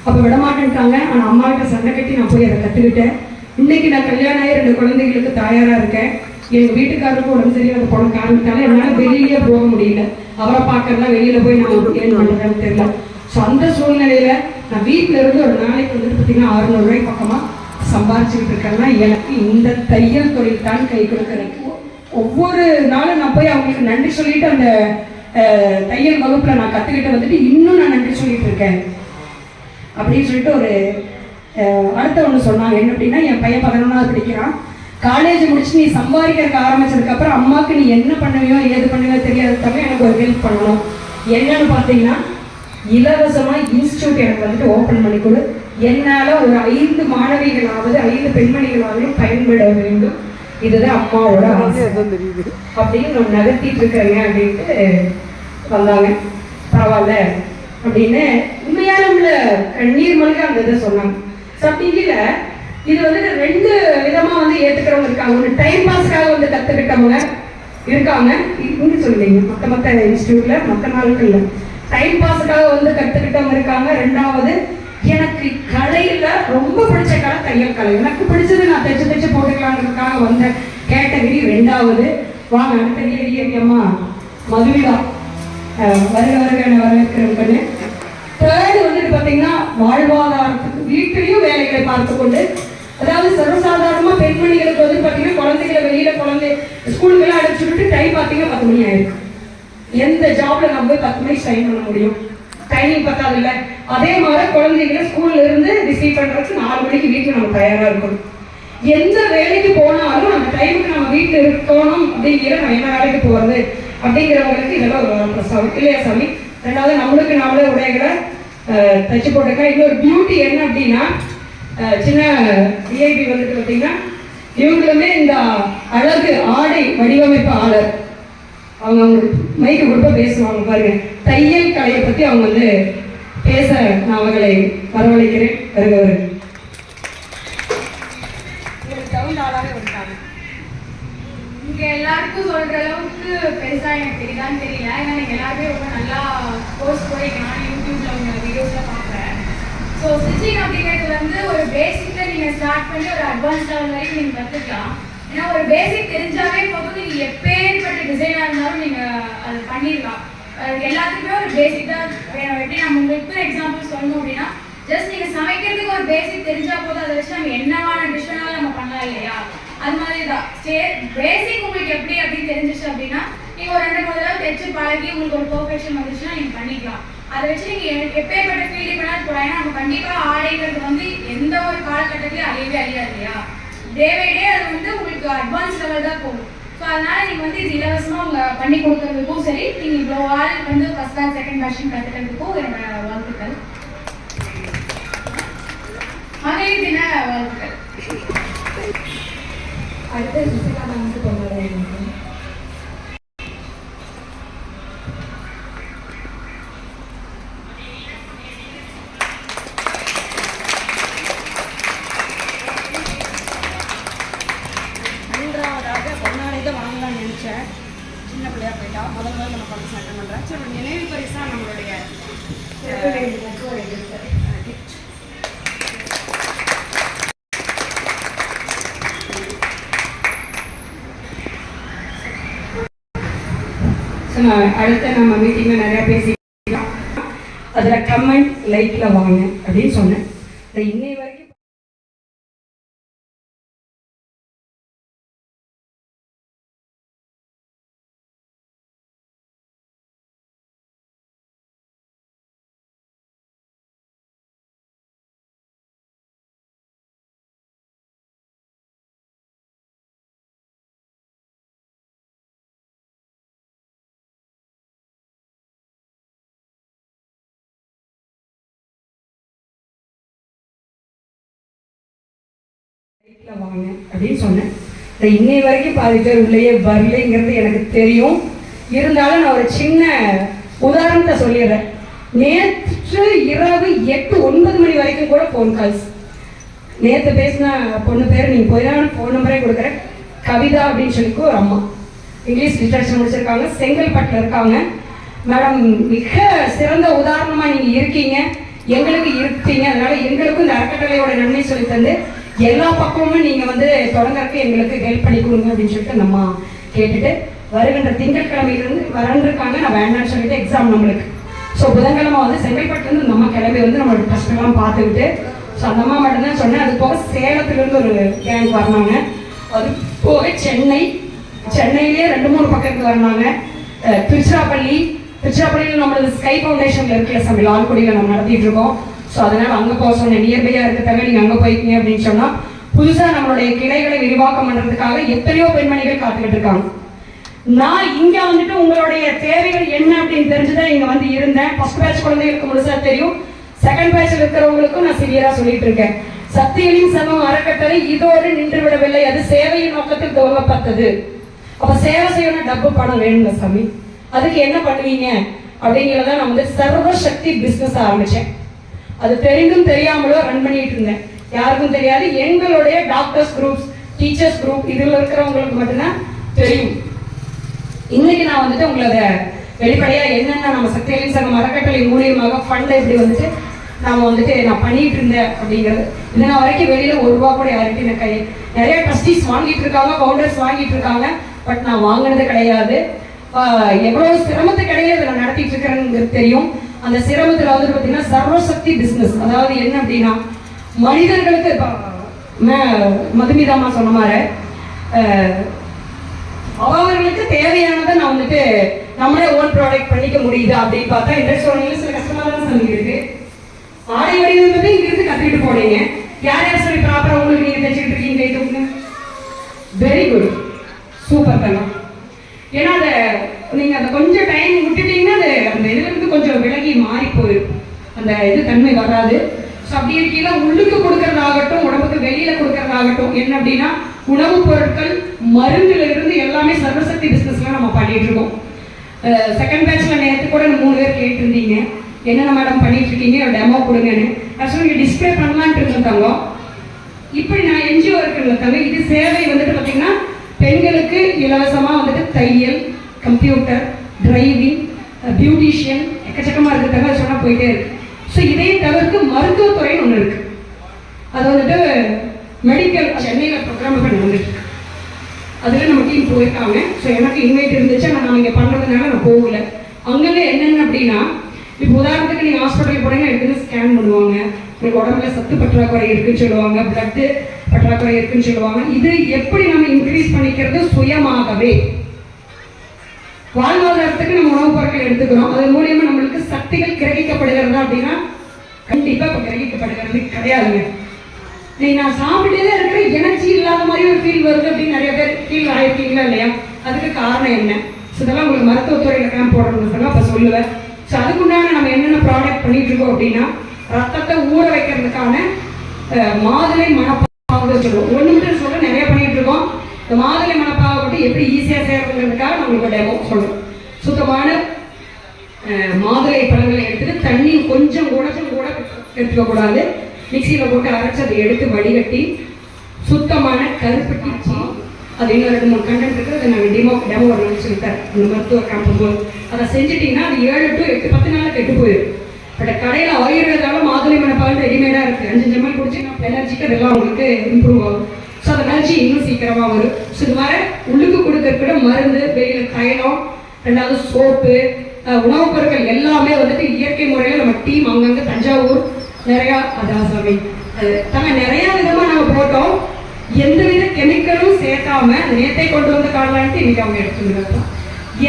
அப்போ விட மாட்டேன்ட்டாங்க. ஆனால் அம்மா கிட்ட சண்டை கட்டி நான் போய் அதை கற்றுக்கிட்டேன். இன்னைக்கு நான் கல்யாணம் ஆகி 2 குழந்தைகளுக்கு தாயாராக இருக்கேன். எங்கள் வீட்டுக்காரருக்கு உடம்பு சரியாக போன காரணத்தால என்னால் வெளியே போக முடியல. அவரை பார்க்கறதா வெளியில போய் நான் ஏன் பண்ணுறேன்னு தெரியல. ஸோ அந்த சூழ்நிலையில நான் வீட்டில இருந்து ஒரு நாளைக்கு வந்துட்டு பார்த்தீங்கன்னா 600 ரூபாய் பக்கமா சம்பாரிச்சுக்கிட்டு இருக்கேன்னா எனக்கு இந்த தையல் தொழில் தான் கை கொடுக்குறேன். ஒவ்வொரு நாளும் நான் போய் அவங்களுக்கு நன்றி சொல்லிட்டு அந்த தையல் வகுப்புல நான் கற்றுக்கிட்டு வந்துட்டு இன்னும் நான் நன்றி சொல்லிட்டு இருக்கேன் அப்படின்னு சொல்லிட்டு ஒரு அடுத்த ஒன்று சொன்னாங்க. என்ன அப்படின்னா, என் பையன் 11வது படிக்கிறான். காலேஜ் முடிச்சு நீ சம்பாதிக்கிறதுக்கு ஆரம்பிச்சதுக்கு அப்புறம் அம்மாவுக்கு நீ என்ன பண்ணுவியோ ஏது பண்ணுவியோ தெரியாத தவிர எனக்கு ஒரு ஹெல்ப் பண்ணணும். என்னன்னு பார்த்தீங்கன்னா, இலவசமா இன்ஸ்டியூட் எனக்கு வந்துட்டு ஓப்பன் பண்ணி கொடு. என்னால ஒரு 5 மாணவிகளாவது 5 பெண்மணிகளாவது பயன்பட வேண்டும். இதுதான் அம்மாவோட ஆசை அப்படின்னு நான் நகர்த்திட்டு இருக்கிறேங்க அப்படின்ட்டு வந்தாங்க. பரவாயில்ல அப்படின்னு உண்மையான உள்ள கண்ணீர் மல்க அந்த இதை சொன்னாங்க. அப்படிங்கிற இது வந்து 2 விதமா வந்து ஏத்துக்கிறவங்க இருக்காங்க. ஒன்று டைம் பாஸ்க்காக வந்து கத்துக்கிட்டவங்க இருக்காங்க, இங்க சொல்லுவீங்க மற்ற இன்ஸ்டியூட்ல மற்ற நாட்கள்ல டைம் பாஸுக்காக வந்து கத்துக்கிட்டவங்க இருக்காங்க. 2வது எனக்கு கலையில ரொம்ப பிடிச்ச கலை தையல் கலை, எனக்கு பிடிச்சது நான் தைச்சு போட்டுக்கலாங்கிறதுக்காக வந்த கேட்டகரி 2வது. வாங்க அடுத்த அம்மா மதுவிதா வருக வரவேற்கிறேன். 3rd வந்துட்டு பார்த்தீங்கன்னா, வாழ்வாதாரத்துக்கு வீட்டிலையும் வேலைகளை பார்த்து கொண்டு, அதாவது சர்வசாதாரணமா பெண்மணிகளுக்கு வந்து பார்த்தீங்கன்னா குழந்தைகளை வெளியில ஸ்கூலுக்கெல்லாம் அடைச்சுட்டு டைம் பார்த்தீங்கன்னா 10 மணி ஆயிருக்கு. எந்த ஜாப்ல நம்ம போய் 10 மணிக்கு சைன் பண்ண முடியும்? டைமிங் பத்தாது இல்லை. அதே மாதிரி குழந்தைகளை ஸ்கூல்ல இருந்து ரிசீவ் பண்றதுக்கு 4 மணிக்கு வீட்டுல நம்ம தயாரா இருக்கணும். எந்த வேலைக்கு போனாலும் அந்த டைமுக்கு நம்ம வீட்டுல இருக்கணும் அப்படிங்கிற நம்ம என்ன வேலைக்கு போறது அப்படிங்கிறவங்களுக்கு இதெல்லாம் ஒரு பிரசாதம் இல்லையா சாமி. 2வது நம்மளுக்கு நாமளே உடைகளை தச்சு போட்டுக்க. இன்னொரு பியூட்டி என்ன அப்படின்னா, சின்ன விஐபி வந்துட்டு பார்த்தீங்கன்னா இவங்களுமே இந்த அழகு ஆடை வடிவமைப்பாளர், அவங்க மைக்கு கொடுப்ப பேசுவாங்க பாருங்க. தையல் கலையை பத்தி அவங்க வந்து பேச நான் அவங்களை வரவழைக்கிறேன். வருகிறவர் இங்க எல்லாருக்கும் சொல்ற அளவுக்கு பெருசா எனக்கு தெரியுதான்னு தெரியல. ஏன்னா நீங்க எல்லாருமே ரொம்ப நல்லா கோர்ஸ் போயிருக்கேன், யூடியூப்ல உங்க வீடியோஸ்ல பாக்குறேன். ஸோ ஸ்டிச்சிங் அப்படிங்கிறது வந்து ஒரு பேசிக்ல நீங்க ஸ்டார்ட் பண்ணி ஒரு அட்வான்ஸ் லெவல் வரைக்கும் நீங்க கத்துக்கலாம். ஏன்னா ஒரு பேசிக் தெரிஞ்சாவே போதும், நீங்க எப்பேற்பட்ட டிசைனா இருந்தாலும் நீங்க அது பண்ணிடலாம். எல்லாத்துக்குமே ஒரு பேசிக் தான் வேணும். எப்படி நம்ம உங்களுக்கு எக்ஸாம்பிள் சொல்லணும் அப்படின்னா, ஜஸ்ட் நீங்க சமைக்கிறதுக்கு ஒரு பேசிக் தெரிஞ்சா போதும், அதை வச்சு நம்ம என்னவான டிஷ் வேணாலும் நம்ம பண்ணலாம் இல்லையா? அது மாதிரி தான் பேசிக் உங்களுக்கு எப்படி அப்படின்னு தெரிஞ்சிச்சு அப்படின்னா, நீங்க ஒரு 2-3 தடவை தைச்சு பழகி உங்களுக்கு ஒரு பெர்ஃபெக்ஷன் வந்துச்சுன்னா நீங்க பண்ணிக்கலாம். அதை வச்சு நீங்க எப்பேற்பட்ட ஃபீல்டு வேணாலும் போகலாம். ஏன்னா நம்ம கண்டிப்பா ஆடைங்கிறது வந்து எந்த ஒரு காலகட்டத்திலையும் அழியவே அழியாது இல்லையா? டே பை டே அது வந்து உங்களுக்கு அட்வான்ஸ் லெவல் தான் போகும். ஸோ அதனால நீங்க வந்து இது இலவசமா உங்க பண்ணி கொடுக்கறதுக்கும் சரி, நீங்க இவ்வளோ ஆள் வந்து ஃபர்ஸ்ட் பேட்ச் செகண்ட் பேட்ச் கத்துக்கிறதுக்கும் என்னோட வாழ்த்துக்கள். மகளிர் தின வாழ்த்துக்கள். அடுத்து சுசிலா வந்து கொண்டாடுறேன். சின்ன பிள்ளையா போயிட்டா முதல் நம்ம ஃபங்க்ஷன் அட்டன் பண்ணுறேன். சரி, ஒரு நினைவு பரிசாக நம்மளுடைய அடுத்த நம்ம மீட்டிங்ல நிறைய பேசிக்கலாம். அதுல கமெண்ட் லைக்ல வாங்க அப்படின்னு சொன்னேன். இன்னை வரைக்கும் பைக்கில் வாங்க அப்படின்னு சொன்னேன். இன்னை வரைக்கும் பாதி பேர் உள்ளேயே வரலைங்கிறது எனக்கு தெரியும். இருந்தாலும் நான் ஒரு சின்ன உதாரணத்தை சொல்லிடுறேன். நேற்று இரவு 8-9 மணி வரைக்கும் கூட ஃபோன் கால்ஸ். நேற்று பேசின பொண்ணு பேர் நீங்கள் போய் தான் ஃபோன் நம்பரே கொடுக்குறேன். கவிதா அப்படின்னு சொல்லி ஒரு அம்மா இங்கிலீஷ் லிட்ரேச்சர் முடிச்சிருக்காங்க, செங்கல்பட்டில் இருக்காங்க. மேடம், மிக சிறந்த உதாரணமாக நீங்கள் இருக்கீங்க, எங்களுக்கு இருப்பீங்க. அதனால எங்களுக்கும் இந்த அறக்கட்டளையோட நன்மை சொல்லி தந்து எல்லா பக்கமும் நீங்கள் வந்து தொடங்கறதுக்கு எங்களுக்கு ஹெல்ப் பண்ணி கொடுங்க அப்படின்னு சொல்லிட்டு நம்ம கேட்டுட்டு வருகின்ற திங்கட்கிழமையிலிருந்து வரன்றிருக்காங்க. நான் வேண்டாம்னு சொல்லிட்டு எக்ஸாம் நம்மளுக்கு. ஸோ புதன்கிழமை வந்து செங்கல்பட்டுலேருந்து நம்ம கிளம்பி வந்து நம்மளோட டெஸ்ட்லாம் பார்த்துக்கிட்டு, ஸோ அந்த அம்மா மட்டும்தான் சொன்னேன். அது போக சேலத்துலேருந்து ஒரு கேங் வரனாங்க. அது போக சென்னையிலேயே 2-3 பக்கத்துக்கு வரனாங்க. திருச்சிராப்பள்ளியில் நம்மளது ஸ்கை ஃபவுண்டேஷனில் இருக்கிற சாமி லால்குடியில் நம்ம நடத்திட்டு இருக்கோம். ஸோ அதனால் அங்கே போக சொன்னேன். நியர்பையாக இருக்கிறதாங்க நீங்கள் அங்கே போய்க்கிங்க அப்படின்னு சொன்னால் புதுசாக நம்மளுடைய கிளைகளை விரிவாக்கம் பண்ணுறதுக்காக எத்தனையோ பெண்மணிகள் காத்துக்கிட்டு இருக்காங்க. நான் இங்கே வந்துட்டு உங்களுடைய தேவைகள் என்ன அப்படின்னு தெரிஞ்சுதான் இங்கே வந்து இருந்தேன். ஃபர்ஸ்ட் பேட்ச் குழந்தைகளுக்கு முழுசாக தெரியும், செகண்ட் பேட்சில் இருக்கிறவங்களுக்கும் நான் சிவியராக சொல்லிட்டு இருக்கேன். சக்திகளின் சமம் அறக்கட்டளை இதோடு நின்று விடவில்லை, அது சேவையின் நோக்கத்தில் துவங்கப்பட்டது. அப்போ சேவை செய்யணும், டப்பு பணம் வேணுங்க சாமி. அதுக்கு என்ன பண்ணுவீங்க அப்படிங்கிறத நான் வந்து சர்வசக்தி பிஸ்னஸ் ஆரம்பித்தேன். அது தெரிந்தும் தெரியாமலோ ரன் பண்ணிட்டு இருந்தேன், யாருக்கும் தெரியாது. எங்களுடைய டாக்டர்ஸ் குரூப்ஸ், டீச்சர்ஸ் குரூப் இதில் இருக்கிறவங்களுக்கு மட்டும்தான் தெரியும். இன்னைக்கு நான் வந்துட்டு உங்களோட வெளிப்படையாக என்னென்ன நம்ம சக்திகளின் சங்கம் அறக்கட்டளை மூலியமாக ஃபண்டை இப்படி வந்துட்டு நான் பண்ணிட்டு இருந்தேன் அப்படிங்கிறது. இது நான் வரைக்கும் வெளியில் ₹1 கூட யாருக்கும் எனக்கு நிறைய ட்ரஸ்டீஸ் வாங்கிட்டு இருக்காங்க, ஃபவுண்டர்ஸ் வாங்கிட்டு இருக்காங்க. பட் நான் வாங்கினது கிடையாது. எவ்வளோ சிரமத்துக்கு இடையில இதை நான் நடத்திட்டு இருக்கிறேங்கிறது தெரியும். அந்த சிரமத்தில் வந்து பார்த்தீங்கன்னா சர்வசக்தி பிஸ்னஸ், அதாவது என்ன அப்படின்னா மனிதர்களுக்கு மதுமிதாமா சொன்ன மாதிரி அவர்களுக்கு தேவையானதை நான் வந்துட்டு நம்மளே ஓன் ப்ராடக்ட் பண்ணிக்க முடியுது அப்படின்னு பார்த்தா இண்டஸ்ட்ரியல் சில கஷ்டமாக தான் சொல்லி இருக்கு. ஆடை வடிவமைப்பை இங்கிருந்து கற்றுக்கிட்டு போனீங்க. யார் யார் சொல்லி ப்ராப்பராக உங்களுக்கு நீங்கள் தைச்சிக்கிட்டு இருக்கீங்க? கை தூக்குங்க. வெரி குட், சூப்பர் பண்ணலாம். ஏன்னா அதை நீங்கள் அந்த கொஞ்சம் டைம் விட்டுட்டீங்கன்னா அது அந்த இதுலேருந்து கொஞ்சம் விலகி மாறி போயிடும், அந்த இது தன்மை வராது. ஸோ அப்படி இருக்கீங்களா உள்ளுக்கு கொடுக்கறதாகட்டும் உடம்புக்கு வெளியில கொடுக்கறதாகட்டும் என்ன அப்படின்னா உணவுப் பொருட்கள் மருந்துல இருந்து எல்லாமே சர்வசக்தி பிஸ்னஸ்ல நம்ம பண்ணிட்டு இருக்கோம். செகண்ட் பேட்ச்ல நேற்று கூட 3 பேர் கேட்டிருந்தீங்க, என்னென்ன மேடம் பண்ணிட்டு இருக்கீங்க, டெமோ கொடுங்கன்னு. ஆக்சுவலாக இங்கே டிஸ்பிளே பண்ணலான்ட்டு இருந்தாங்க. இப்படி நான் என்ஜிஓ இருக்கிறதாங்க. இது சேவை வந்துட்டு பார்த்தீங்கன்னா பெண்களுக்கு இலவசமாக வந்துட்டு தையல், கம்ப்யூட்டர், டிரைவிங், பியூட்டிஷியன் எக்கச்சக்கமாக இருக்கிறதாங்க. அது சொன்னால் போயிட்டே இருக்கு. ஸோ இதை தவிர்த்து மருத்துவத்துறைன்னு ஒன்று இருக்கு. அது வந்துட்டு மெடிக்கல் சென்னையில் ப்ரோக்ராம் இப்போ நடந்துட்டு அதில் நம்ம டீம் போயிருக்காங்க. ஸோ எனக்கு இன்வைட் இருந்துச்சு, ஆனால் நான் இங்கே பண்ணுறதுனால நான் போகல. அங்கே என்னென்ன அப்படின்னா இப்போ உதாரணத்துக்கு நீங்கள் ஹாஸ்பிட்டலுக்கு போனீங்கன்னா எடுத்துன்னு ஸ்கேன் பண்ணுவாங்க, உங்களுக்கு உடம்புல சத்து பற்றாக்குறை இருக்குன்னு சொல்லுவாங்க, பிளட்டு பற்றாக்குறை இருக்குன்னு சொல்லுவாங்க. இது எப்படி நம்ம இன்க்ரீஸ் பண்ணிக்கிறது? சுயமாகவே வாழ்வாதாரத்துக்கு நம்ம உணவுப் பொருட்கள் எடுத்துக்கிறோம், அது மூலியமா நம்மளுக்கு சக்திகள் கிரகிக்கப்படுகிறதா அப்படின்னா கண்டிப்பா இப்ப கிரகிக்கப்படுகிறது கிடையாதுங்க. நான் சாப்பிட்டே இருக்கிற எனர்ஜி இல்லாத மாதிரி ஒரு ஃபீல் வருது அப்படின்னு நிறைய பேர் ஃபீல் ஆயிருக்கீங்களா இல்லையா? அதுக்கு காரணம் என்ன? இதெல்லாம் உங்களுக்கு மருத்துவத்துறையில கேம்ப் போடணும்னு சொன்னா அப்ப சொல்லுவேன். ஸோ அதுக்குண்டான நம்ம என்னென்ன ப்ராடக்ட் பண்ணிட்டு இருக்கோம் அப்படின்னா ரத்தத்தை ஊற வைக்கிறதுக்கான மாதுளை மணப்பாக சொல்லுவோம். ஒன்று மட்டும் சொல்ல நிறைய பண்ணிட்டு இருக்கோம். இந்த மாதுளை மணப்பாக மட்டும் எப்படி ஈஸியாக செய்யறதுங்கிறதுக்காக நம்மளுக்கு டெமோ சொல்லுவோம். சுத்தமான மாதுளை பழங்களை எடுத்துட்டு தண்ணி கொஞ்சம் கூட எடுத்துக்க கூடாது. மிக்சியில் போட்டு அரைச்சி அதை எடுத்து வடிகட்டி சுத்தமான கருப்பு டீச்சி, அது இன்னும் 2-3 கண்டென்ட் இருக்குது. அதை நாங்கள் டெமோ வரணும்னு சொல்லித்தரேன். அந்த மருத்துவ கேம்ப் போது அதை செஞ்சுட்டிங்கன்னா அது 7 to 8-10 நாளில் கெட்டு போயிடும். பட் கடையில் ஆயுர்வேதால மாதுளை மணப்பால் ரெடிமேடாக இருக்குது. 5 ml குடிச்சு எனர்ஜிக்கு அதெல்லாம் உங்களுக்கு இம்ப்ரூவ் ஆகும். ஸோ அந்த எனர்ஜி இன்னும் சீக்கிரமாக வரும். ஸோ இது மாதிரி உள்ளுக்கு கொடுக்கற மருந்து, வெளியில் தைலம், 2வது சோப்பு, உணவுப் பொருட்கள் எல்லாமே வந்துட்டு இயற்கை முறையில் நம்ம டீம் அங்கங்கே தஞ்சாவூர் நிறையா அதாசாமி தாங்க நிறையா விதமாக நாங்கள் போட்டோம். எந்தவித கெமிக்கலும் சேர்க்காம நேற்றை கொண்டு வந்து காணலான்ட்டு இன்னைக்கு அவங்க எடுத்துருக்காங்க.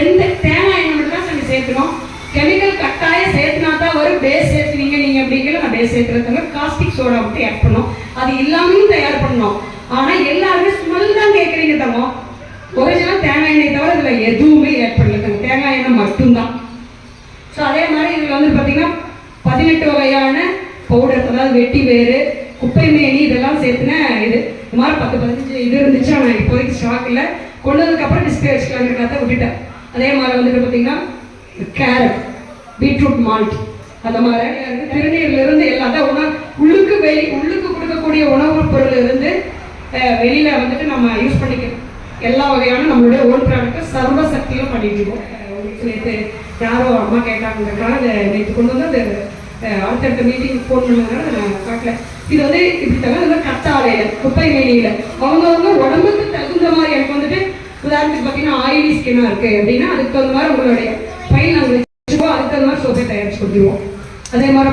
எந்த தேங்காய் எண்ணெய் மட்டும் தான் நாங்கள் சேர்த்துறோம். கெமிக்கல் கட்டாயம் சேர்த்துனா தான் வரும். பேஸ் சேர்த்துவீங்க நீங்கள் அப்படிங்கிற நான் பேஸ் சேர்த்துறதுங்க. காஸ்டிக் சோடா மட்டும் ஆட் பண்ணோம். அது இல்லாமையும் தயார் பண்ணோம். ஆனால் எல்லாருமே ஸ்மெல் தான் கேட்குறீங்க தங்க. ஒரிஜினல் தேங்காய் எண்ணெய் தவிர இதில் எதுவுமே ஆட் பண்ணல, தேங்காய் எண்ணெய் மட்டும்தான். ஸோ அதே மாதிரி இதில் வந்து பார்த்தீங்கன்னா 18 வகையான பவுடர், அதாவது வெட்டி வேறு, குப்பை மேனி இதெல்லாம் சேர்த்துன இது இந்த மாதிரி 10-15 இது இருந்துச்சு. ஆனால் இப்போதைக்கு ஸ்டாக் இல்லை. கொண்டு வந்ததுக்கப்புறம் டிஸ்பிளே வச்சுக்கலாங்கிறத விட்டுட்டேன். அதே மாதிரி வந்துட்டு பார்த்தீங்கன்னா கேரட், பீட்ரூட் மால்ட் அந்த மாதிரி திருநீர்லேருந்து எல்லாத்தையும் உள்ளுக்கு கொடுக்கக்கூடிய உணவுப் பொருள் இருந்து வெளியில் வந்துட்டு நம்ம யூஸ் பண்ணிக்கணும். எல்லா வகையான நம்மளுடைய ஓன் ப்ராடக்ட்டை சர்வ சக்தியும் பண்ணிட்டு இருக்கோம். நேற்று யாரோ அம்மா கேட்டாங்கன்றக்காக நேற்று கொண்டு வந்து அது அடுத்தடுத்த மீட்டிங் ஃபோன் பண்ணதுனால நான் பார்க்கல. இது வந்து இப்படி தவிர கத்தாழையில் குப்பை மேனியில் அவங்கவுங்க உடம்புக்கு தகுந்த மாதிரி எனக்கு வந்துட்டு உதாரணத்துக்கு பார்த்தீங்கன்னா ஆயிலி ஸ்கின்னாக இருக்குது அப்படின்னா அதுக்கு தகுந்த மாதிரி உங்களுடைய பையன் நாங்கள் வச்சுருவோம். அதுக்கு தகுந்த மாதிரி சோப்பை தயாரித்து கொடுத்துருவோம். அதே மாதிரி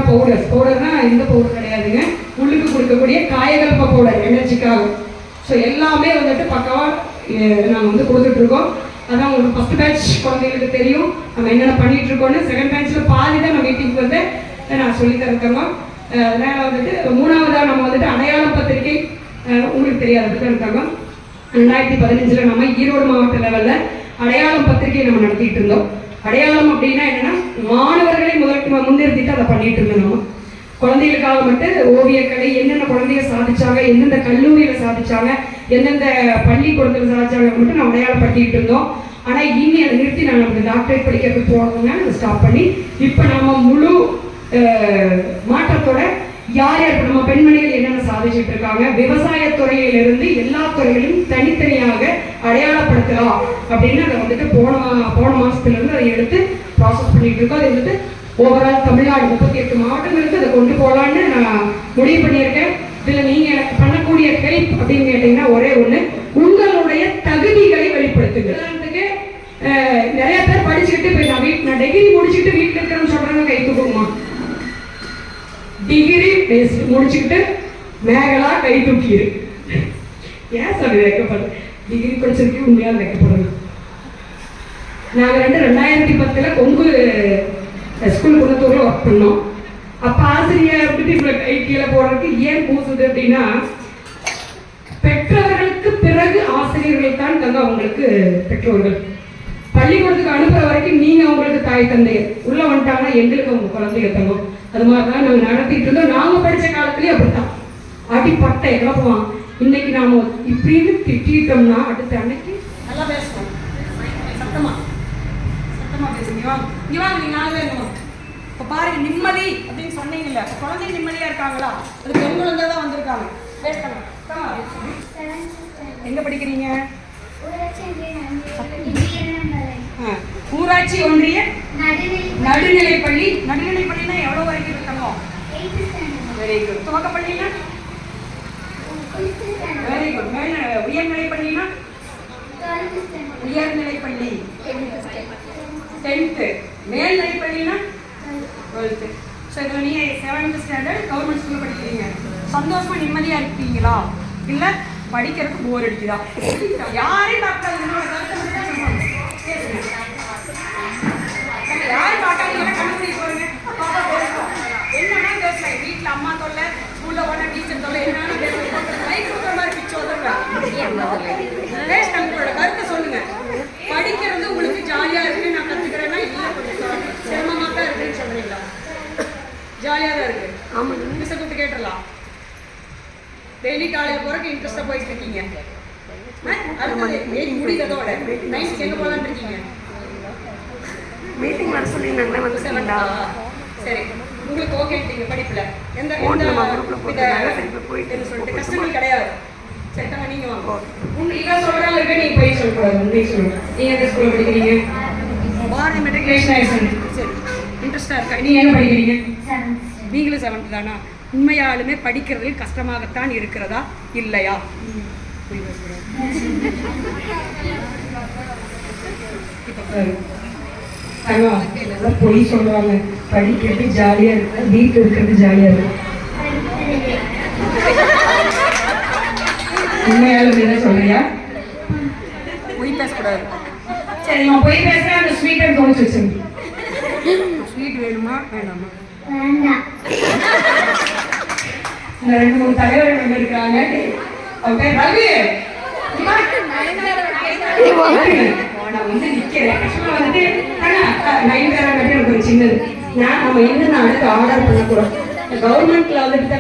பவுடர்னா எந்த பவுடர் கிடையாதுங்க, உள்ளுக்கு கொடுக்கக்கூடிய காயகல்ப பவுடர் எனர்ஜிக்காக. ஸோ எல்லாமே வந்துட்டு பக்காவாக நாங்கள் வந்து கொடுத்துட்ருக்கோம். அதான் உங்களுக்கு ஃபஸ்ட் பேட்ச் குழந்தைங்களுக்கு தெரியும் நம்ம என்னென்ன பண்ணிட்டு இருக்கோம்னு. செகண்ட் பேட்ச்சில் பாதி தான் நம்ம மீட்டிங்க்கு வந்து நான் சொல்லித்தரத்தோம். அதனால வந்துட்டு 3ஆவதாக நம்ம வந்துட்டு அடையாளம் பத்திரிகை உங்களுக்கு தெரியாததுக்கு இருக்காங்க. 2015 நம்ம ஈரோடு மாவட்ட லெவலில் அடையாளம் பத்திரிகை நம்ம நடத்திட்டு இருந்தோம். அடையாளம் அப்படின்னா என்னன்னா மாணவர்களை முன்னிறுத்திட்டு அதை பண்ணிட்டு இருந்தோம். நம்ம குழந்தைகளுக்காக மட்டும் ஓவியக்கலை என்னென்ன குழந்தைய சாதிச்சாங்க, எந்தெந்த கல்லூரியில் சாதிச்சாங்க, எந்தெந்த பள்ளிக்கூடத்தில் சாதிச்சாங்க மட்டும் நம்ம அடையாளப்படுத்திட்டு இருந்தோம். ஆனால் இனி அதை நிறுத்தி நான் நமக்கு டாக்டரேட் படிக்கிறதுக்கு போனோம்னா அதை ஸ்டாப் பண்ணி இப்போ நம்ம முழு மாற்றத்தோட யார் யார் நம்ம பெண்மணிகள் என்னென்ன சாதிச்சுட்டு இருக்காங்க, விவசாயத்துறையிலிருந்து எல்லா துறைகளையும் தனித்தனியாக அடையாளப்படுத்தலாம் அப்படின்னு அதை வந்துட்டு போன மாசத்துல இருந்து அதை எடுத்து ப்ராசஸ் பண்ணிட்டு இருக்கோம். அது வந்துட்டு ஓவரால் தமிழ்நாடு 38 மாவட்டங்களுக்கு அதை கொண்டு போகலான்னு நான் முடிவு பண்ணியிருக்கேன். இதில் நீங்க எனக்கு பண்ணக்கூடிய ஹெல்ப் அப்படின்னு கேட்டீங்கன்னா ஒரே ஒண்ணு, உங்களுடைய தகுதிகளை வெளிப்படுத்துங்க. உதாரணத்துக்கு நிறைய பேர் படிச்சுக்கிட்டு போய் நான் டிகிரி முடிச்சுட்டு வீட்டில் இருக்கிறேன்னு சொல்றாங்க, கை தூக்குமா? டிகிரி முடிச்சுக்கிட்டு மேகலா கை தூக்கிடு. ஏன் சொல்லி வைக்கப்படுது? டிகிரி படிச்சிருக்கு உண்மையாக வைக்கப்படுது. நாங்கள் 2010 கொங்கு ஸ்கூல் குணத்தூரில் ஒர்க் பண்ணோம். அப்போ ஆசிரியர் விட்டுட்டு இவ்வளோ கை கீழே போடுறதுக்கு ஏன் பூசுது அப்படின்னா, பெற்றவர்களுக்கு பிறகு ஆசிரியர்கள் தான் தங்க அவங்களுக்கு பெற்றோர்கள். பள்ளிக்கூடத்துக்கு அனுப்புற வரைக்கும் நீங்க அவங்களுக்கு தாய் தந்தை உள்ள வந்துட்டாங்கன்னா எங்களுக்கு அவங்க குழந்தைங்க தங்கும். அது மாதிரிதான் நாங்கள் நடத்திட்டு இருந்தோம். நாங்க படிச்ச காலத்துலயும் அப்படித்தான் அடிப்பட்டை கிளப்புவான். இன்னைக்கு நாம இப்படின்னு திட்டோம்னா அடுத்த அன்னைக்கு நல்லா பேசுவோம். சத்தமா பேசுங்க. நீங்க நாங்களே இப்போ பாருங்க, நிம்மதி அப்படின்னு சொன்னீங்கல்ல, குழந்தைங்க நிம்மதியா இருக்காங்களா? அது பெண் குழந்தை தான் வந்திருக்காங்க. எங்க படிக்கிறீங்க? ஊராட்சி ஒன்றிய நடுநிலைப்பள்ளி. நடுநிலைப்பள்ளினா எவ்வளவு வரைக்கும் இருக்கணும்? Very good. துவக்கப்பள்ளினா வெரி குட். உயர்நிலைப்பள்ளினா உயர்நிலைப்பள்ளி 10th. மேல்நிலைப்பள்ளினா 12th. ஸோ இதில் நீங்கள் 7th ஸ்டாண்டர்ட் கவர்மெண்ட் ஸ்கூலில் படிக்கிறீங்க. சந்தோஷமா நிம்மதியா இருக்கீங்களா? இல்லை படிக்கிறதுக்கு போர் அடிக்குதா? யாரையும் பார்க்காதீங்க, யாரும் பார்க்காதீங்கன்னா கண்டுபிடி போறீங்க. என்னன்னா பேசலாம். வீட்டில் அம்மா தொல்லை, ஸ்கூல்ல போன டீச்சர் தொல்லை, என்னன்னு லைஃப் கொடுக்குற மாதிரி பிச்சு உங்களோட கருத்தை சொல்லுங்க. படிக்கிறது உங்களுக்கு ஜாலியா இருக்கு, நான் கத்துக்கிறேன்னா இல்லை கொஞ்சம் சிரமமா தான் இருக்குன்னு சொல்றீங்களா? ஜாலியா தான் இருக்கு. ஆமா, மிஸ்ஸை கூப்பிட்டு கேட்டுடலாம். டெய்லி காலையில் போறதுக்கு இன்ட்ரெஸ்டா போயிட்டு இருக்கீங்க. அடுத்தது முடிந்ததோட நைட் எங்க போகலான்னு இருக்கீங்க? மீட்டிங் வர சொல்லி நாங்களே வந்து செவன்டா. சரி, உங்களுக்கு ஓகேட்டீங்க படிப்புல எந்த போயிட்டு சொல்லிட்டு கஷ்டங்கள் கிடையாது. சரி தாங்க, நீங்க வாங்க. இவன் சொல்றாங்க இருக்க, நீங்க போய் சொல்லக்கூடாது. நீங்க சொல்லுங்க, நீங்க எந்த ஸ்கூல்ல படிக்கிறீங்க? பாரதி மெட்ரிகுலேஷன். சரி, இன்ட்ரெஸ்டா இருக்கா? நீங்க என்ன படிக்கிறீங்க? நீங்களும் 7th தானா? உண்மையாலுமே படிக்கிறதுல கஷ்டமாகத்தான் இருக்கிறதா இல்லையா? பொய் சொல்றாங்க. படிக்கிறது ஜாலியா இருக்கு, வீட்டு இருக்கிறது ஜாலியா இருக்கு. உண்மையாலுமே என்ன சொல்றியா? பொய் பேசக்கூடாது. சரி, நான் பொய் பேசுறேன். அந்த ஸ்வீட்டை தோணிச்சு வச்சுங்க. ஸ்வீட் வேணுமா வேண்டாமா? இந்த 2-3 தலைவர்கள் இருக்காங்க. அவங்க பேர் ரவி. நான் வந்து நிக்கிறேன். வந்துட்டு எனக்கு ஒரு சின்னது நம்ம என்ன அடுத்து ஆர்டர் பண்ணக்கூடாது. கவர்மெண்ட்ல வந்துட்டு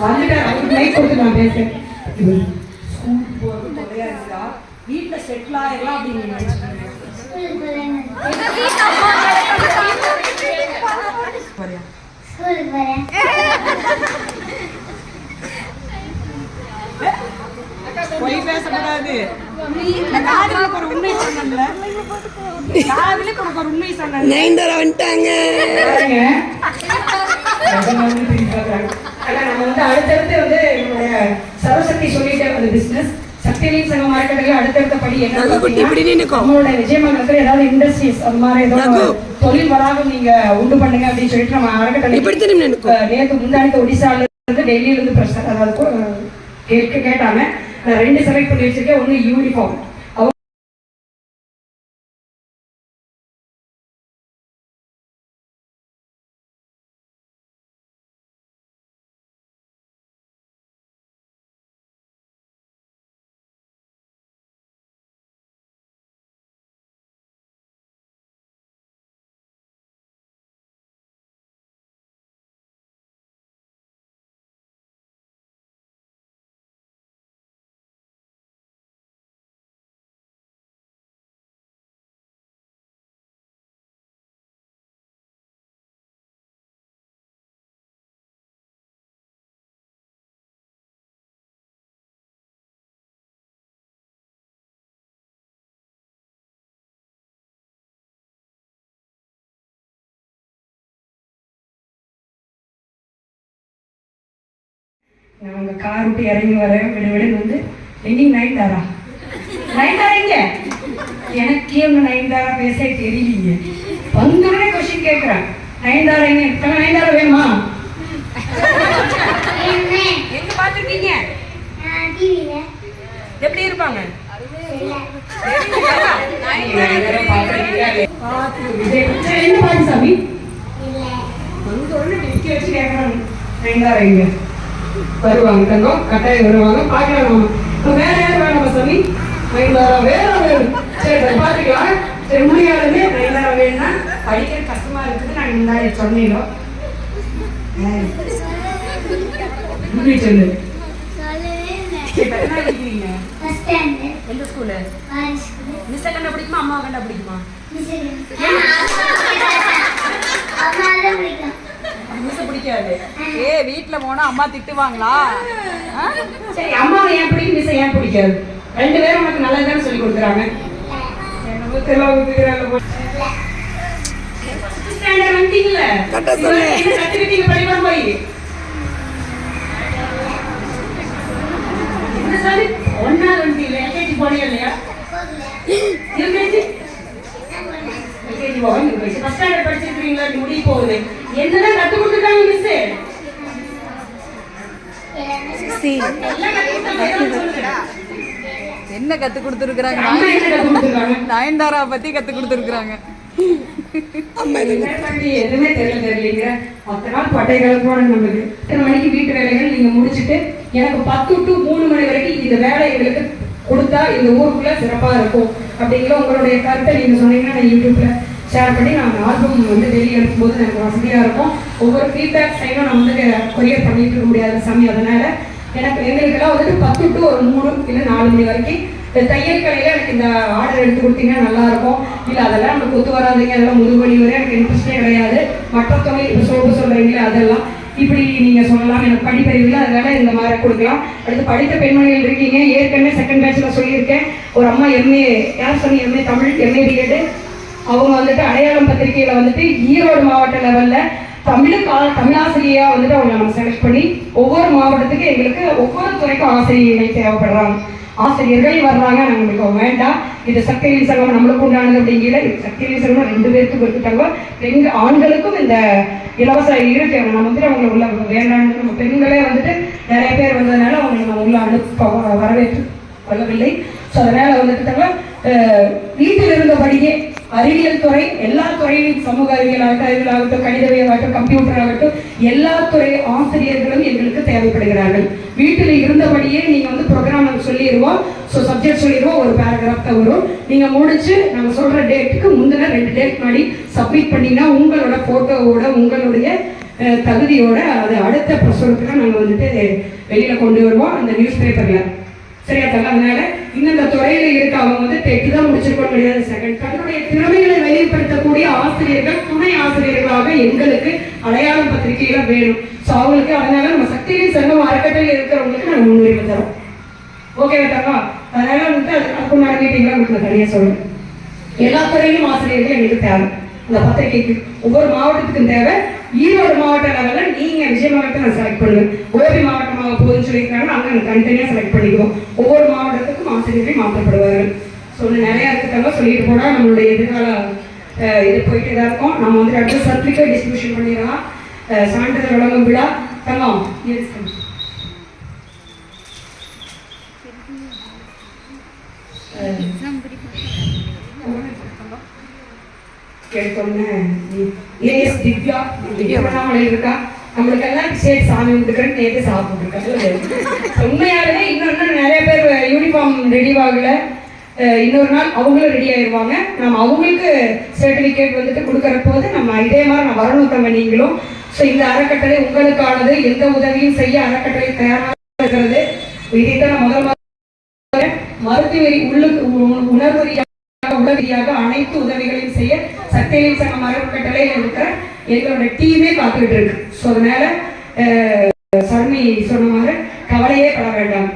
வந்துட்டு அவருக்கு மைக் கொடுத்து நான் பேசுறேன். ஸ்கூலுக்கு போகிறது தொல்லையா இருந்தா வீட்டில் செட்டில் ஆயிடலாம் அப்படின்னு நினைச்சிருக்கேன். பொய் பேசக்கூடாது. காதலுக்கு ஒரு உண்மை சொன்னல, காதலுக்கு ஒரு உண்மை சொன்ன நயன்தாரா வந்துட்டாங்க. நம்ம வந்து அடுத்தடுத்து வந்து நம்மளுடைய சரஸ்வதி சொல்லிட்டு அந்த பிசினஸ் சக்திவேல் சங்கம் மார்க்கெட்டில் அடுத்தடுத்த படி என்ன நம்மளோட விஜயமங்கலத்தில் ஏதாவது இண்டஸ்ட்ரீஸ் அது மாதிரி ஏதாவது தொழில் வராகம் நீங்க உண்டு பண்ணுங்க அப்படின்னு சொல்லிட்டு நம்ம அறக்கட்டளை நேற்று முந்தானித்த ஒடிசால இருந்து டெல்லியில இருந்து பிரச்சனை அதாவது கேட்டாங்க. நான் 2 செலக்ட் பண்ணி வச்சிருக்கேன். ஒன்று யூனிஃபார்ம், நான் உங்க கார் விட்டு இறங்கி வரேன். விடுவிடுன்னு வந்து எங்கேயும் நயன்தாரா இங்க எனக்கே ஒன்று நயன்தாரா பேச தெரியலீங்க. வந்தோடனே கொஸ்டின் கேட்குறேன், நயன்தாரா எங்க இருக்காங்க? நயன்தாரா வேணுமா? எங்க பாத்துருக்கீங்க? எப்படி இருப்பாங்க? என்ன பாட்டு சாமி? வந்தோடனே டிக்கி வச்சு கேட்கறாங்க நயன்தாரா எங்க வருவாங்க? தங்கம் கட்டாயம் வருவாங்க, பார்க்கலாம். வேற யாரும் வேணாமா சாமி? நயன்தாரா வேணும். சரி பார்த்துக்கலாம். சரி முடியாது, நயன்தாரா வேணும்னா படிக்கிற கஷ்டமா இருக்குது. நான் முன்னாடி சொன்னீங்க சொல்லு. எந்த ஸ்கூலு? மிஸ் கண்டா பிடிக்குமா அம்மா கண்டா பிடிக்குமா? மிஸ் பிடிக்காது. வீட்டுல போனா அம்மா திட்டுவாங்களா? சரி அம்மாவை ஏன் பிடிக்கும், மிஸ் ஏன் பிடிக்காது? 2 பேரும் உனக்கு நல்லதானே சொல்லி கொடுக்குறாங்க. முடிய போகுது. என்னதான் கத்து கொடுத்துருக்காங்க மிஸ்? என்ன கத்து கொடுத்துருக்காங்க? நயன்தாரா பத்தி கத்து கொடுத்துருக்காங்க. எதுவுமே தெரியலீங்க. 10 நாள் பட்டை கிளப்போட நம்மளுக்கு இத்தனை மணிக்கு வீட்டு வேலைகள் நீங்க முடிச்சுட்டு எனக்கு 10 to 3 மணி வரைக்கும் இந்த வேலை எங்களுக்கு கொடுத்தா இந்த ஊருக்குள்ள சிறப்பா இருக்கும் அப்படிங்கிற உங்களுடைய கருத்தை நீங்க சொன்னீங்கன்னா நான் யூடியூப்ல ஷேர் பண்ணி நான் ஆல்பம் வந்து வெளியே எடுக்கும்போது எனக்கு வசதியாக இருக்கும். ஒவ்வொரு ஃபீட்பேக் சைடும் நான் வந்து கொரியர் பண்ணிட்டு இருக்க முடியாத சாமி. அதனால எங்களுக்கெல்லாம் வந்துட்டு 10 to 3 இல்லை 4 மணி வரைக்கும் தையல் கடையில் எனக்கு இந்த ஆர்டர் எடுத்து கொடுத்தீங்கன்னா நல்லா இருக்கும். இல்லை அதெல்லாம் நமக்கு ஒத்து வராதுங்க, அதெல்லாம் முதுவலி வரை எனக்கு இன்ட்ரெஸ்டே கிடையாது. மற்ற தொழில் இப்போ சொல்கிறீங்களே அதெல்லாம் இப்படி நீங்கள் சொல்லலாம். எனக்கு படிப்பறிவில் அதனால இந்த மாதிரி கொடுக்கலாம். அடுத்து படித்த பெண்மணிகள் இருக்கீங்க. ஏற்கனவே செகண்ட் பேட்சில் சொல்லியிருக்கேன். ஒரு அம்மா எம்ஏ, யார் சொன்னி எம்ஏ தமிழ், எம்ஏ பிஎட். அவங்க வந்துட்டு அடையாளம் பத்திரிகையில் வந்துட்டு ஈரோடு மாவட்ட லெவலில் தமிழாசிரியராக வந்துட்டு அவங்க நம்ம செலக்ட் பண்ணி ஒவ்வொரு மாவட்டத்துக்கு எங்களுக்கு ஒவ்வொரு துறைக்கும் ஆசிரியர்கள் தேவைப்படுறாங்க. ஆசிரியர்கள் வர்றாங்க. நம்மளுக்கு வேண்டாம், இது சக்திவேல் சங்கம் நம்மளுக்கு உண்டானது அப்படிங்கிற சக்திவேல் சங்கம் 2 பேருக்கு கொடுத்துட்டாங்க. ஆண்களுக்கும் இந்த இலவச இருக்கு. நம்ம வந்துட்டு அவங்களை உள்ள வேண்டாம்னு நம்ம பெண்களே வந்துட்டு நிறைய பேர் வந்ததுனால அவங்களை நம்ம உள்ள அனுப்ப வரவேற்று கொள்ளவில்லை. ஸோ அதனால வந்துட்டு வீட்டில் இருந்தபடியே அறிவியல் துறை, எல்லா துறையிலும் சமூக அறிவியலாகட்டும், கணிதவியலாகட்டும், கம்ப்யூட்டர் ஆகட்டும், எல்லா துறை ஆசிரியர்களும் எங்களுக்கு தேவைப்படுகிறார்கள். வீட்டில் இருந்தபடியே நீங்க வந்து ப்ரோக்ராம் சொல்லிடுவோம். ஸோ சப்ஜெக்ட் சொல்லிடுவோம், ஒரு பேராகிராஃப் தான் வரும். நீங்க முடிச்சு நாங்க சொல்ற டேட்டுக்கு முந்தின 2 டேட் முன்னாடி சப்மிட் பண்ணீங்கன்னா உங்களோட போட்டோவோட உங்களுடைய தகுதியோட அது அடுத்த பிரசுரத்தில் நாங்கள் வந்துட்டு வெளியில் கொண்டு வருவோம் அந்த நியூஸ் பேப்பரில். சரியா தங்க? அதனால இன்னும் இந்த துறையில் இருக்க அவங்க வந்து டெட்டு தான் முடிச்சிருக்க முடியாது. செகண்ட் தன்னுடைய திறமைகளை வெளிப்படுத்தக்கூடிய ஆசிரியர்கள் துணை ஆசிரியர்களாக எங்களுக்கு அடையாளம் பத்திரிகையில வேணும். ஸோ அவங்களுக்கு அதனால நம்ம சக்தியின் சங்கம் அறக்கட்டையில் இருக்கிறவங்களுக்கு நாங்கள் முன்னுரிமை தரோம். ஓகே தங்க? அதனால வந்து அதுக்குண்டான மீட்டிங்லாம் உங்களுக்கு தனியாக சொல்லுவேன். எல்லா துறையிலும் ஆசிரியர்கள் எங்களுக்கு தேவை. அந்த பத்திரிகைக்கு ஒவ்வொரு மாவட்டத்துக்கும் தேவை. ஈரோடு மாவட்ட லெவலில் நீங்கள் விஜய மாவட்டத்தை நான் செலக்ட் பண்ணுவேன். கோபி மாவட்டமாக போகுதுன்னு சொல்லியிருக்காங்க, அங்கே தனித்தனியாக செலக்ட் பண்ணிக்குவோம். ஒவ்வொரு மாவட்டத்துக்கும் ஆசிரியர்கள் மாற்றப்படுவார்கள். ஸோ நிறையா இருக்கிறவங்க சொல்லிட்டு போனால் நம்மளுடைய எதிர்கால இது போயிட்டு தான் இருக்கும். நம்ம வந்து அடுத்த சர்டிஃபிகேட் டிஸ்ட்ரிபியூஷன் பண்ணிடலாம். சான்றிதழ் வழங்கும் விழா தங்கம் கேட்டோன்னே ஏஎஸ் திவ்யா இருக்கா, நம்மளுக்கு எல்லாம் சரி சாமி கொடுக்குறேன்னு நேற்று சாப்பிட்டுருக்காங்க. உண்மையாகவே இன்னொன்று நிறைய பேர் யூனிஃபார்ம் ரெடி ஆகல, இன்னொரு நாள் அவங்களும் ரெடி ஆயிடுவாங்க. நம்ம அவங்களுக்கு சர்டிஃபிகேட் வந்துட்டு கொடுக்குற போது நம்ம இதே மாதிரி நான் வரணும் தங்க நீங்களும். ஸோ இந்த அறக்கட்டளை உங்களுக்கானது. எந்த உதவியும் செய்ய அறக்கட்டளை தயாராக இருக்கிறது. இதைத்தான் நான் முதல் மருத்துவ உணர்வு ரீதியாக அனைத்து உதவிகளையும் செய்ய சக்தியின் சங்கம் அறக்கட்டளையில் இருக்கிற எங்களோட டீமே காத்துக்கிட்டு இருக்கு. ஸோ அதனால சர்மி சொன்ன மாதிரி கவலையே பட வேண்டாம்.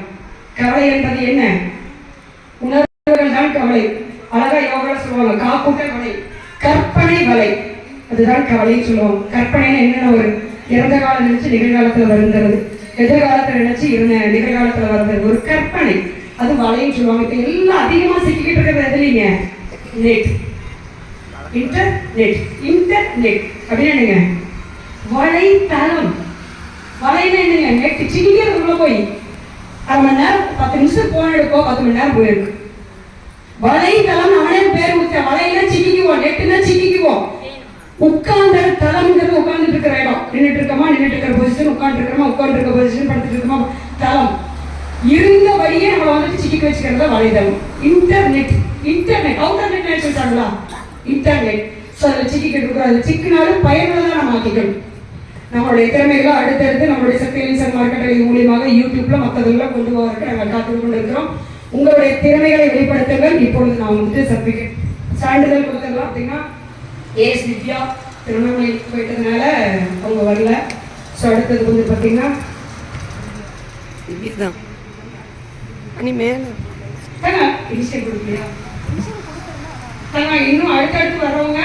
கவலை என்பது என்ன? உணர்வுகள் தான் கவலை. அழகா யோகா சொல்லுவாங்க, காப்புட்ட வலை, கற்பனை வலை, அதுதான் கவலைன்னு சொல்லுவாங்க. கற்பனைன்னு என்னென்ன ஒரு இறந்த காலம் நினைச்சு நிகழ்காலத்துல வருகிறது, எதிர்காலத்துல நினைச்சு நிகழ்காலத்துல வருகிறது ஒரு கற்பனை, அது வலைன்னு சொல்லுவாங்க. இப்ப எல்லாம் அதிகமா சிக்கிக்கிட்டு இருக்கிறது எதுலீங்க? Net, internet. இன்டர்நெட் அப்படின்னு என்னங்க? வலைத்தளம். வலைன்னா என்னங்க? நெட் சிக்கிக்கிறதுக்குள்ள போய் அரை மணி நேரம் 10 நிமிஷம் போன் எடுப்போம், 10 மணி நேரம் போயிருக்கு. வலைத்தளம் அவனே பேர் ஊத்த. வலையில சிக்கிக்குவோம், நெட்டுனா சிக்கிக்குவோம். உட்கார்ந்த தளம்ங்கிறது உட்கார்ந்துட்டு இருக்கிற இடம். நின்றுட்டு இருக்கமா, நின்றுட்டு இருக்கிற பொசிஷன், உட்கார்ந்து இருக்கிறோமா, உட்கார்ந்து இருக்க பொசிஷன், படுத்துட்டு இருக்கோமா, தளம். இருந்த வழியே நம்மளை வந்துட்டு சிக்கி வச்சுக்கிறதா வலைதளம். இன்டர்நெட். இன்டர்நெட் அவுட்டர்நெட் சொல்றாங்களா? இன்டர்நெட். ஸோ அதில் சிக்கிக்கிட்டு இருக்கிறோம். அதில் சிக்கினாலும் பயனுள்ளதாக நம்ம ஆக்கிக்கணும். நம்மளுடைய திறமைகளை அடுத்தடுத்து நம்மளுடைய சக்தியின் சங்கம் அறக்கட்டளை மூலியமாக யூடியூப்ல மற்றதெல்லாம் கொண்டு போவதற்கு நாங்கள் காத்து கொண்டு இருக்கிறோம். உங்களுடைய திறமைகளை வெளிப்படுத்துங்கள். இப்பொழுது நான் வந்துட்டு சர்டிஃபிகேட் சான்றிதழ் கொடுத்துடலாம். அப்படின்னா ஏஎஸ் திவ்யா திருவண்ணாமலைக்கு போயிட்டதுனால அவங்க வரல. ஸோ அடுத்தது வந்து பார்த்தீங்கன்னா இன்னும் அடுத்தடுத்து வர்றவங்க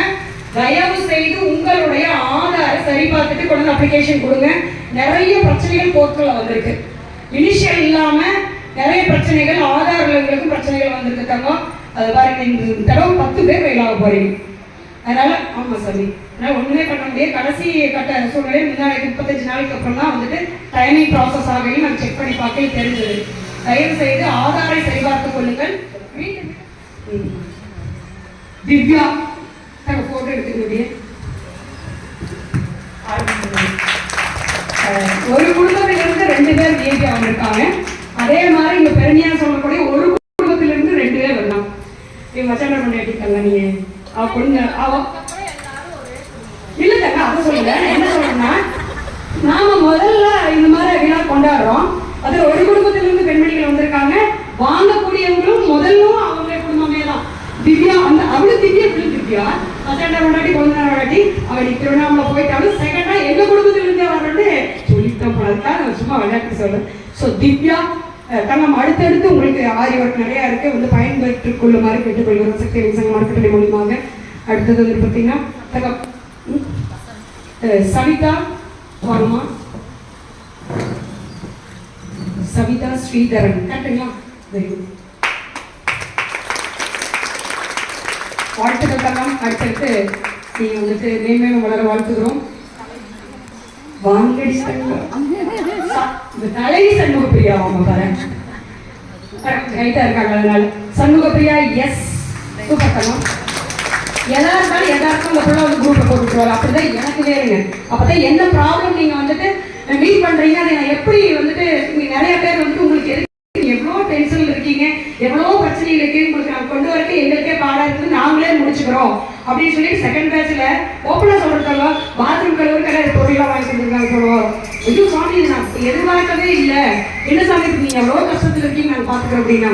தயவு செய்து உங்களுடைய ஆதார சரி பார்த்துட்டு கொண்டு அப்ளிகேஷன் கொடுங்க. நிறைய பிரச்சனைகள் போர்ட்டல்ல வந்திருக்கு. இனிஷியல் இல்லாம நிறைய பிரச்சனைகள், ஆதாரங்களுக்கும் பிரச்சனைகள் வந்திருக்கு தங்க. அது பாருங்க, இந்த தடவை 10 பேர் ஃபெயில் ஆக போறீங்க. அதனால ஆமா சாமி, அதனால ஒண்ணுமே பண்ண முடியாது. கடைசி கட்ட சூழ்நிலை முன்னாடி 35 நாளைக்கு அப்புறம் தான் வந்துட்டு டைமிங் ப்ராசஸ் ஆகையும் நாங்கள் செக் பண்ணி பார்க்க தெரிஞ்சது. தயவு செய்து ஆதாரை சரிபார்த்துக் கொள்ளுங்கள். திவ்யா போட்டோ எடுத்துக்க. ஒரு குடும்பத்திலிருந்து 2 பேர் விஐபி அவங்க இருக்காங்க. அதே மாதிரி இங்க பெருமையா சொல்லக்கூடிய ஒரு குடும்பத்திலிருந்து 2 பேர் வரலாம். இவங்க மச்சான பண்ணி எடுத்துக்கல. நீங்க அவ பொண்ணு அவ இல்ல தங்க, அதை சொல்லுங்க. என்ன சொல்றேன்னா, நாம முதல்ல இந்த மாதிரி விழா கொண்டாடுறோம். அதுல ஒரு குடும்பத்திலிருந்து பெண்மணிகள் வந்திருக்காங்க. வாங்கக்கூடியவங்களும் முதல்லும் அவங்க குடும்பமே தான். திவ்யா அந்த அவளு திவ்யா திவ்யா மச்சாண்ட முன்னாடி கொஞ்ச நேரம் வாட்டி அவள் திருவண்ணாமலை போயிட்டாலும் செகண்டா எங்க குடும்பத்திலிருந்தே வரணும்னு சொல்லிட்டோம். அதுக்காக சும்மா விளையாட்டு சொல்றேன். ஸோ திவ்யா தங்கம் அடுத்தடுத்து உங்களுக்கு ஆரி ஒர்க் நிறைய இருக்கு, வந்து பயன்பெற்றுக் கொள்ளுமாறு கேட்டுக்கொள்கிறோம் சக்தியின் சங்கம் அறக்கட்டளை மூலியமாக. அடுத்தது வந்து பார்த்தீங்கன்னா தங்கம் சவிதா வாங்கம்மா. சவிதா ஸ்ரீதரன் கரெக்டுங்களா? Very good. வாழ்த்துக்கள் தங்கம். அடுத்தடுத்து நீங்க வந்துட்டு மேன்மேலும் வளர வாழ்த்துக்கிறோம். வாங்கடி தலைவி சண்முக பிரியா அவங்க பாரு ரைட்டா இருக்காங்க. அதனால சண்முக பிரியா எஸ் சூப்பர் தங்கம். எதா இருந்தாலும் எதாருக்கும் அந்த பிள்ளை வந்து குரூப்ல போட்டுருவாங்க. அப்படிதான் எனக்கு வேறுங்க. அப்பதான் என்ன ப்ராப்ளம் நீங்க வந்துட்டு மீட் பண்றீங்க, அதை நான் எப்படி வந்துட்டு நிறைய பேர் வந்துட்டு உங்களுக்கு எவ்வளோ டென்ஷன்ல இருக்கீங்க, எவ்வளோ பிரச்சனைகள் இருக்கு, உங்களுக்கு நாங்கள் கொண்டு வரக்கு எங்களுக்கே பாடம் இருக்குது, நாங்களே முடிச்சுக்கிறோம் அப்படின்னு சொல்லி செகண்ட் பேட்ச்ல ஓப்பனா சொல்றதெல்லாம் பாத்ரூம் கழுவுறதுக்காக பொருள்லாம் வாங்கி எதிர்பார்க்கவே இல்லை, என்ன சமயத்துக்கு நீங்க எவ்வளவு கஷ்டத்துல இருக்கீங்க நான் பாத்துக்கிறேன் அப்படின்னா.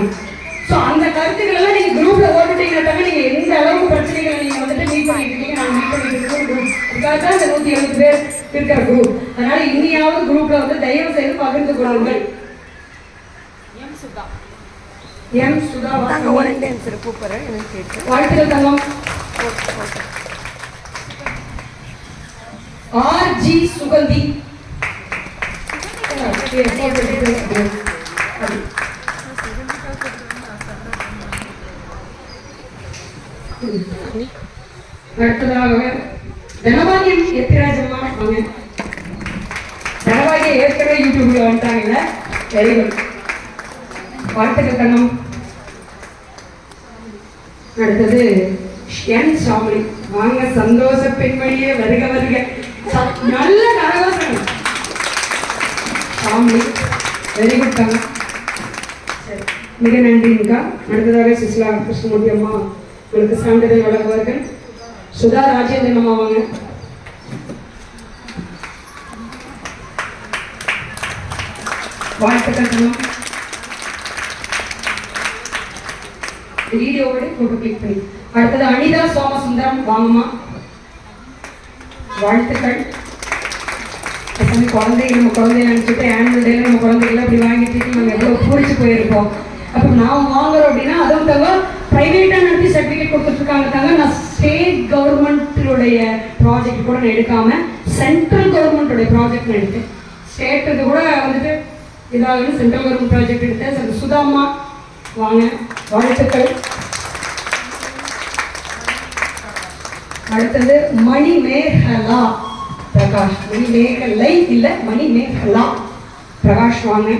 ஸோ அந்த கருத்துக்கள் எல்லாம் நீங்க குரூப்ல ஓட்டுட்டீங்கன்னா தவிர நீங்க எந்த அளவுக்கு பிரச்சனைகளை நீங்க வந்துட்டு மீட் பண்ணிட்டு இருக்கீங்க, நாங்க மீட் பண்ணிட்டு இருக்கோம் குரூப். அதுக்காக தான் இந்த 170 பேர் இருக்கிற குரூப். அதனால இனியாவது குரூப்ல வந்து தயவு செய்து பகிர்ந்து கொள்ளுங்கள். எம் சுதா வாழ்த்துக்கள் தங்கம். ஆர்.ஜி. சுகந்தி அடுத்ததாக தனபாகியம் எத்திராஜம்மா வாங்க. தனபாகியம் ஏற்கனவே யூடியூப்ல வந்துட்டாங்கல்ல, வெரி குட், வாழ்த்துக்கள் தங்கம். அடுத்தது என் சாமி வாங்க, சந்தோஷ பெண்மணியே வருக வருக, நல்ல கரகோசனம் சாமி, வெரி குட் தங்கம். மிக நன்றிங்கக்கா. அடுத்ததாக சுசிலா கிருஷ்ணமூர்த்தி அம்மா உங்களுக்கு சான்றிதழ் வழங்குவார்கள். சுதா ராஜேந்திரன் அம்மா வாங்க. வாழ்த்துக்கள் தங்கம். வீடியோவோட போட்டோ கிளிக் பண்ணி. அடுத்தது அனிதா சோமசுந்தரம் வாங்கம்மா, வாழ்த்துக்கள். குழந்தைங்க நம்ம குழந்தைய நினைச்சிட்டு ஆனுவல் டேல நம்ம குழந்தைகளை அப்படி வாங்கிட்டு நம்ம எவ்வளவு பூரிச்சு போயிருப்போம். அப்போ நாம் வாங்குறோம் அப்படின்னா அதுவும் தவிர பிரைவேட்டா நடத்தி சர்டிஃபிகேட் கொடுத்துட்டு இருக்காங்க தாங்க. நான் ஸ்டேட் கவர்மெண்ட்டுடைய ப்ராஜெக்ட் கூட நான் எடுக்காம சென்ட்ரல் கவர்மெண்ட்டுடைய ப்ராஜெக்ட் நான் எடுத்தேன். ஸ்டேட்டுக்கு கூட வந்துட்டு இதாவது சென்ட்ரல் கவர்மெண்ட் ப்ராஜெக்ட் எடுத்தேன். சுதாமா வாங்க, வாழ்த்துக்கள். அடுத்தது மணிமேகலா பிரகாஷ், மணிமேகலை இல்ல மணிமேகலா பிரகாஷ் வாங்க,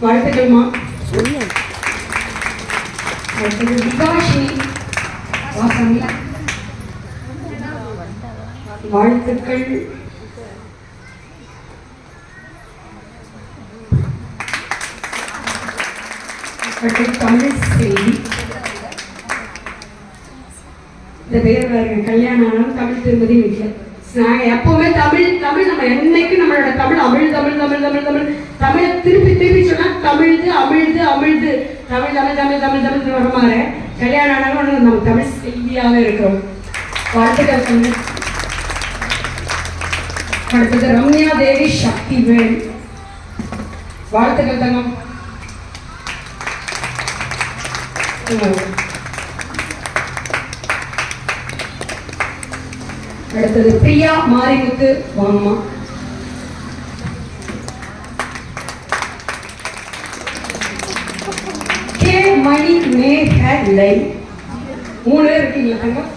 வாழ்த்துக்கள்மா. அடுத்தது விகாஷினி வாசமி, வாழ்த்துக்கள். அடுத்தது தமிழ் செல்வி, இந்த பேர் பாருங்க, கல்யாணம் ஆனாலும் தமிழ் திருமதி வீட்டில். நாங்கள் எப்பவுமே தமிழ் தமிழ் நம்ம என்னைக்கு நம்மளோட தமிழ் அமிழ் தமிழ் தமிழ் தமிழ் தமிழ் தமிழை திருப்பி திருப்பி சொன்னா தமிழ்து அமிழ்து அமிழ்து தமிழ் தமிழ் தமிழ் தமிழ் தமிழ் வர மாதிரி கல்யாணம் ஆனாலும் நம்ம தமிழ் செல்வியாக இருக்கிறோம். வாழ்த்துக்கள் தமிழ். அடுத்தது ரம்யா தேவி சக்திவேல், வாழ்த்துக்கள் தங்கம். அடுத்தது பிரியா மாரிமுத்து வாங்கம்மா, கே மணி மேகலை, 3 பேர் இருக்கீங்களா தங்கம்?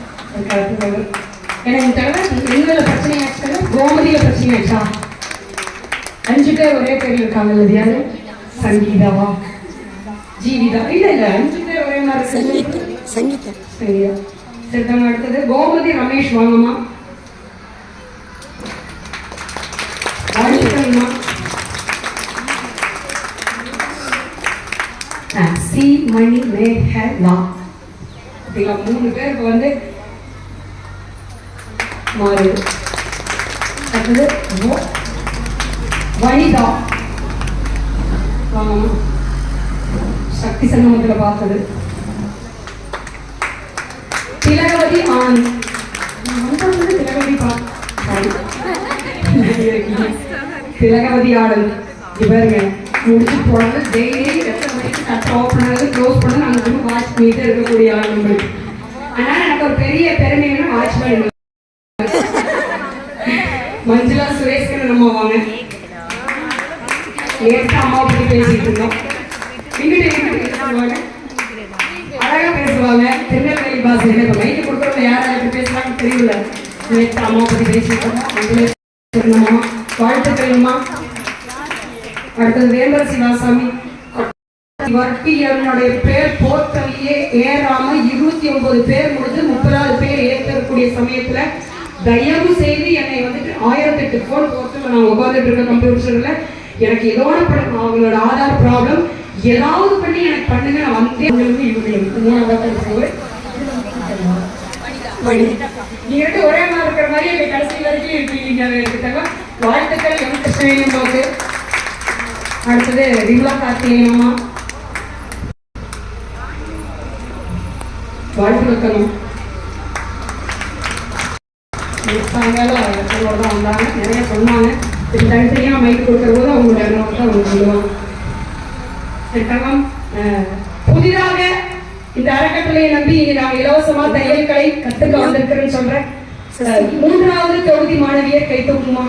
எனக்கு தவிர எங்கள பிரச்சனை ஆச்சு, கோமதியில பிரச்சனை ஆச்சா? 5 பேர் ஒரே பேர்ல இருக்காங்க. யாரு? சங்கீதாவா, ஜீவிதா? இல்ல இல்ல, 5 பேர் ஒரே மாதிரி இருக்கு. சங்கீதா சரியா? சரி தங்க. அடுத்தது கோமதி ரமேஷ் வாங்கம்மா, வாழ்த்துக்கள்மா. சி மணி மேகலா, 3 பேருக்கு வந்து மாறு. அடுத்தது வனிதா வாங்கம்மா, சக்தி சங்கமத்தில் பார்த்தது. திலகவதி ஆனந்த், திலகவதி திலகவதி ஆனந்த் இவருங்க முடிச்சு போனது டெய்லி எத்தனை மணிக்கு கட்ட ஓப்பன் ஆகுது க்ளோஸ் பண்ணது நாங்கள் வந்து வாட்ச் பண்ணிட்டு இருக்கக்கூடிய ஆள் நம்மளுக்கு. அதனால எனக்கு ஒரு பெரிய பெருமையான வாட்ச் பண்ணி மஞ்சுளா சுரேஷ்கர் நம்ம வாங்க. நேற்று அம்மாவை பற்றி பேசிட்டு இருந்தோம். அழகா பேசுவாங்க திருநெல்வேலி பாஷையில. இப்போ மைக்கு கொடுக்குறவங்க யாராவது பேசுவாங்கன்னு தெரியல. நேற்று அம்மாவை பற்றி பேசிட்டு வாழ்த்துக்கள்மா. அடுத்தது வேம்பர் சிவாசாமி, என்னுடைய பேர் போர்ட்டலையே ஏறாம 29 பேர் முடிஞ்சு 30வது பேர் ஏற்கக்கூடிய சமயத்துல தயவு செய்து என்னை வந்துட்டு 1008 போன் போர்ட்டல் நான் உட்காந்துட்டு இருக்க கம்ப்யூட்டர்ல எனக்கு ஏதோட அவங்களோட ஆதார் ப்ராப்ளம் ஏதாவது பண்ணி எனக்கு பண்ணுங்க. நான் வந்து இவங்களுக்கு 3வது நீங்க ஒரே மாதிரி இருக்கிற மாதிரி கடைசி வரைக்கும் இருக்கீங்க. வாழ்த்துக்கள் எம் கிருஷ்ணவேணி அம்மாவுக்கு. அடுத்தது விமலா கார்த்திகேயன் அம்மா. வாழ்த்துக்கள். சாயங்காலம் தான் வந்தாங்க, நிறைய சொன்னாங்க. இது தனித்தனியாக மைக்கு கொடுக்குற போது அவங்களுடைய அனுபவத்தை அவங்க சொல்லுவாங்க. புதிதாக இந்த அறக்கட்டளையை நம்பி நான் இலவசமா தையல் கலை கத்துக்க வந்திருக்கிறேன்னு சொல்றேன். 3வது தொகுதி மாணவியர் கை தூக்குமா?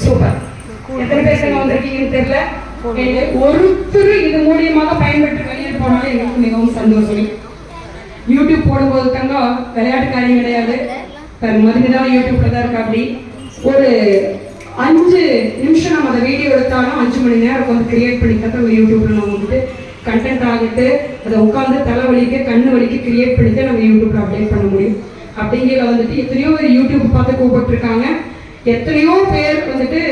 சூப்பர். எத்தனை பேருக்கு வந்திருக்கீங்கன்னு தெரியல. ஒருத்தர் இது மூலியமாக பயன்பெற்று வெளியில் போனாலும் எங்களுக்கு மிகவும் சந்தோஷம். யூடியூப் போடும்போது தங்கம் விளையாட்டு காரியம் கிடையாது. மதுமிதான் யூடியூப்ல தான் இருக்கா. அப்படி ஒரு 5 நிமிஷம் நம்ம அதை வீடியோ எடுத்தாலும் 5 மணி நேரம் வந்து கிரியேட் பண்ணிக்கிட்ட ஒரு யூடியூப்ல நம்ம வந்துட்டு கண்டென்ட் ஆகிட்டு அதை உட்காந்து தலைவலிக்கு கண்ணு வலிக்கு கிரியேட் பண்ணிட்டு நம்ம யூடியூப்ல அப்டேட் பண்ண முடியும். அப்படிங்கிற வந்துட்டு எத்தனையோ பேர் யூடியூப் பார்த்து கூப்பிட்டுருக்காங்க. எத்தனையோ பேர் வந்துட்டு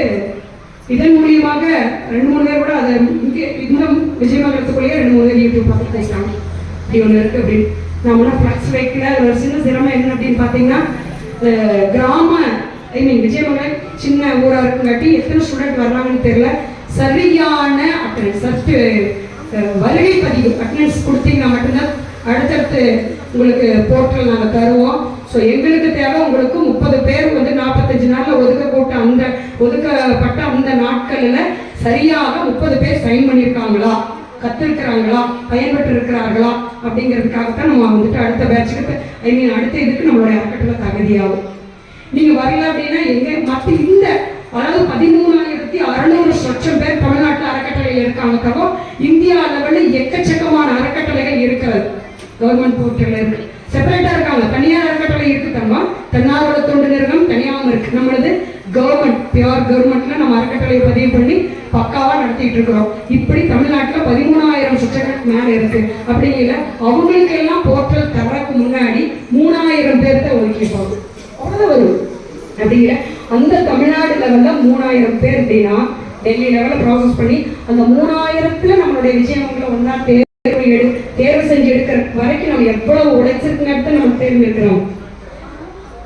இதன் மூலியமாக 2-3 பேர் கூட அதை இங்கே இந்த விஜயமங்கலத்துக்குள்ளேயே 2-3 பேர் யூடியூப் பார்த்து பேசுறாங்க. இப்படி ஒன்று இருக்கு அப்படின்னு நம்மளாம் ஃப்ளக்ஸ் வைக்கல. ஒரு சின்ன சிரமம் என்ன அப்படின்னு பார்த்தீங்கன்னா, கிராம விஜயமங்கலம் சின்ன ஊரா இருக்குங்காட்டி எத்தனை ஸ்டூடெண்ட் வர்றாங்கன்னு தெரியல. சரியான அட்டெண்டன்ஸ் வருகை பதிவு அட்டெண்டன்ஸ் கொடுத்தீங்கன்னா மட்டும்தான் அடுத்தடுத்து உங்களுக்கு போர்ட்டல் நாங்கள் தருவோம். ஸோ எங்களுக்கு தேவை உங்களுக்கு 30 பேர் வந்து 45 நாளில் ஒதுக்கப்பட்ட அந்த நாட்களில் சரியாக 30 பேர் சைன் பண்ணியிருக்காங்களா, கத்திருக்கிறாங்களா, பயன்பெற்று இருக்கிறார்களா அப்படிங்கிறதுக்காகத்தான் நம்ம வந்துட்டு அடுத்த பேட்சுக்கு அடுத்த இதுக்கு நம்மளுடைய அறக்கட்டளை தகுதியாகும். நீங்க வரல அப்படின்னா எங்க மற்ற இந்த அதாவது 13,600 லட்சம் பேர் தமிழ்நாட்டில் அறக்கட்டளையில் இருக்காங்க. தவிர இந்தியா லெவலில் எக்கச்சக்கமான அறக்கட்டளைகள் இருக்கிறது. கவர்மெண்ட் போர்ட்டல் இருக்கு, செப்பரேட்டா இருக்காங்க. தனியார் அறக்கட்டளை இருக்கு தங்கம், தன்னார்வ தொண்டு நிறுவனம் தனியாகவும் இருக்கு. நம்மளது கவர்மெண்ட் பியூர் கவர்மெண்ட்ல நம்ம அறக்கட்டளையை பதிவு பண்ணி பக்காவா நடத்திட்டு இருக்கிறோம். இப்படி தமிழ்நாட்டில் 13,000 சுற்றங்களுக்கு மேல இருக்கு. அப்படிங்கிற அவங்களுக்கு எல்லாம் போர்ட்டல் தரக்கு முன்னாடி 3,000 பேர்த்த ஒதுக்கிப்பாங்க. அவ்வளவு வரும். அப்படிங்கிற அந்த தமிழ்நாடுல வந்த 3,000 பேர் அப்படின்னா டெல்லி லெவலில் ப்ராசஸ் பண்ணி அந்த 3,000த்துல நம்மளுடைய விஜயமங்கலம் ஒன்றா தேர்வு செஞ்சு எடுக்கிற வரைக்கும் நம்ம எவ்வளவு உழைச்சிருக்குங்கிறத நம்ம தேர்ந்தெடுக்கிறோம்.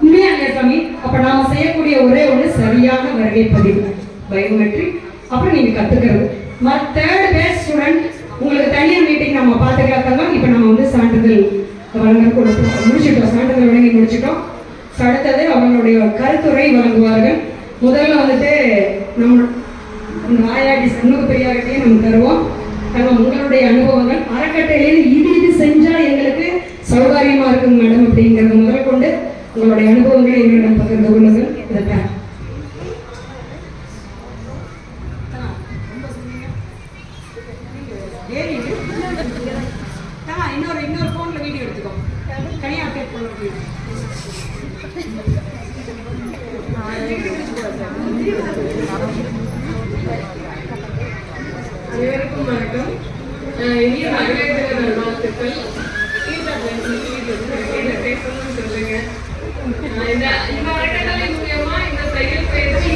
உண்மையா இல்லையா சாமி? அப்ப நாம செய்யக்கூடிய ஒரே ஒன்று சரியான வருகை பதிவு, பயோமெட்ரிக். அப்புறம் நீங்க கத்துக்கிறது. 3rd பேஸ் ஸ்டூடெண்ட் உங்களுக்கு தனியார் மீட்டிங் நம்ம பார்த்துக்கலாம். இப்ப நம்ம வந்து சான்றிதழ் வழங்க முடிச்சுட்டோம், சான்றிதழ் வழங்கி முடிச்சுட்டோம். அடுத்தது அவங்களுடைய கருத்துரை வழங்குவார்கள். முதல்ல வந்துட்டு நம்ம ஆயாடி சண்முக பெரியார்கிட்டையும் நம்ம தருவோம். உங்களுடைய அனுபவங்கள் அறக்கட்டளையில் இது செஞ்சா எங்களுக்கு சௌகரியமா இருக்கும் மேடம் அப்படிங்கிறத முதல் கொண்டு உங்களுடைய அனுபவங்களை எங்களிடம் பகிர்ந்து கொள்ளுங்கள். இதற்காக இன்னொரு போன்ல வீடியோ எடுத்துக்கோ, தனியா அப்டேட் பண்ண முடியும். அனைவருக்கும் வணக்கம். இனிய மகளிர் தின நல்வாழ்த்துக்கள். என்ன பேசணும்னு சொல்லுங்க. இந்த அறக்கட்டளை மூலமா இந்த தையல் பயிற்சி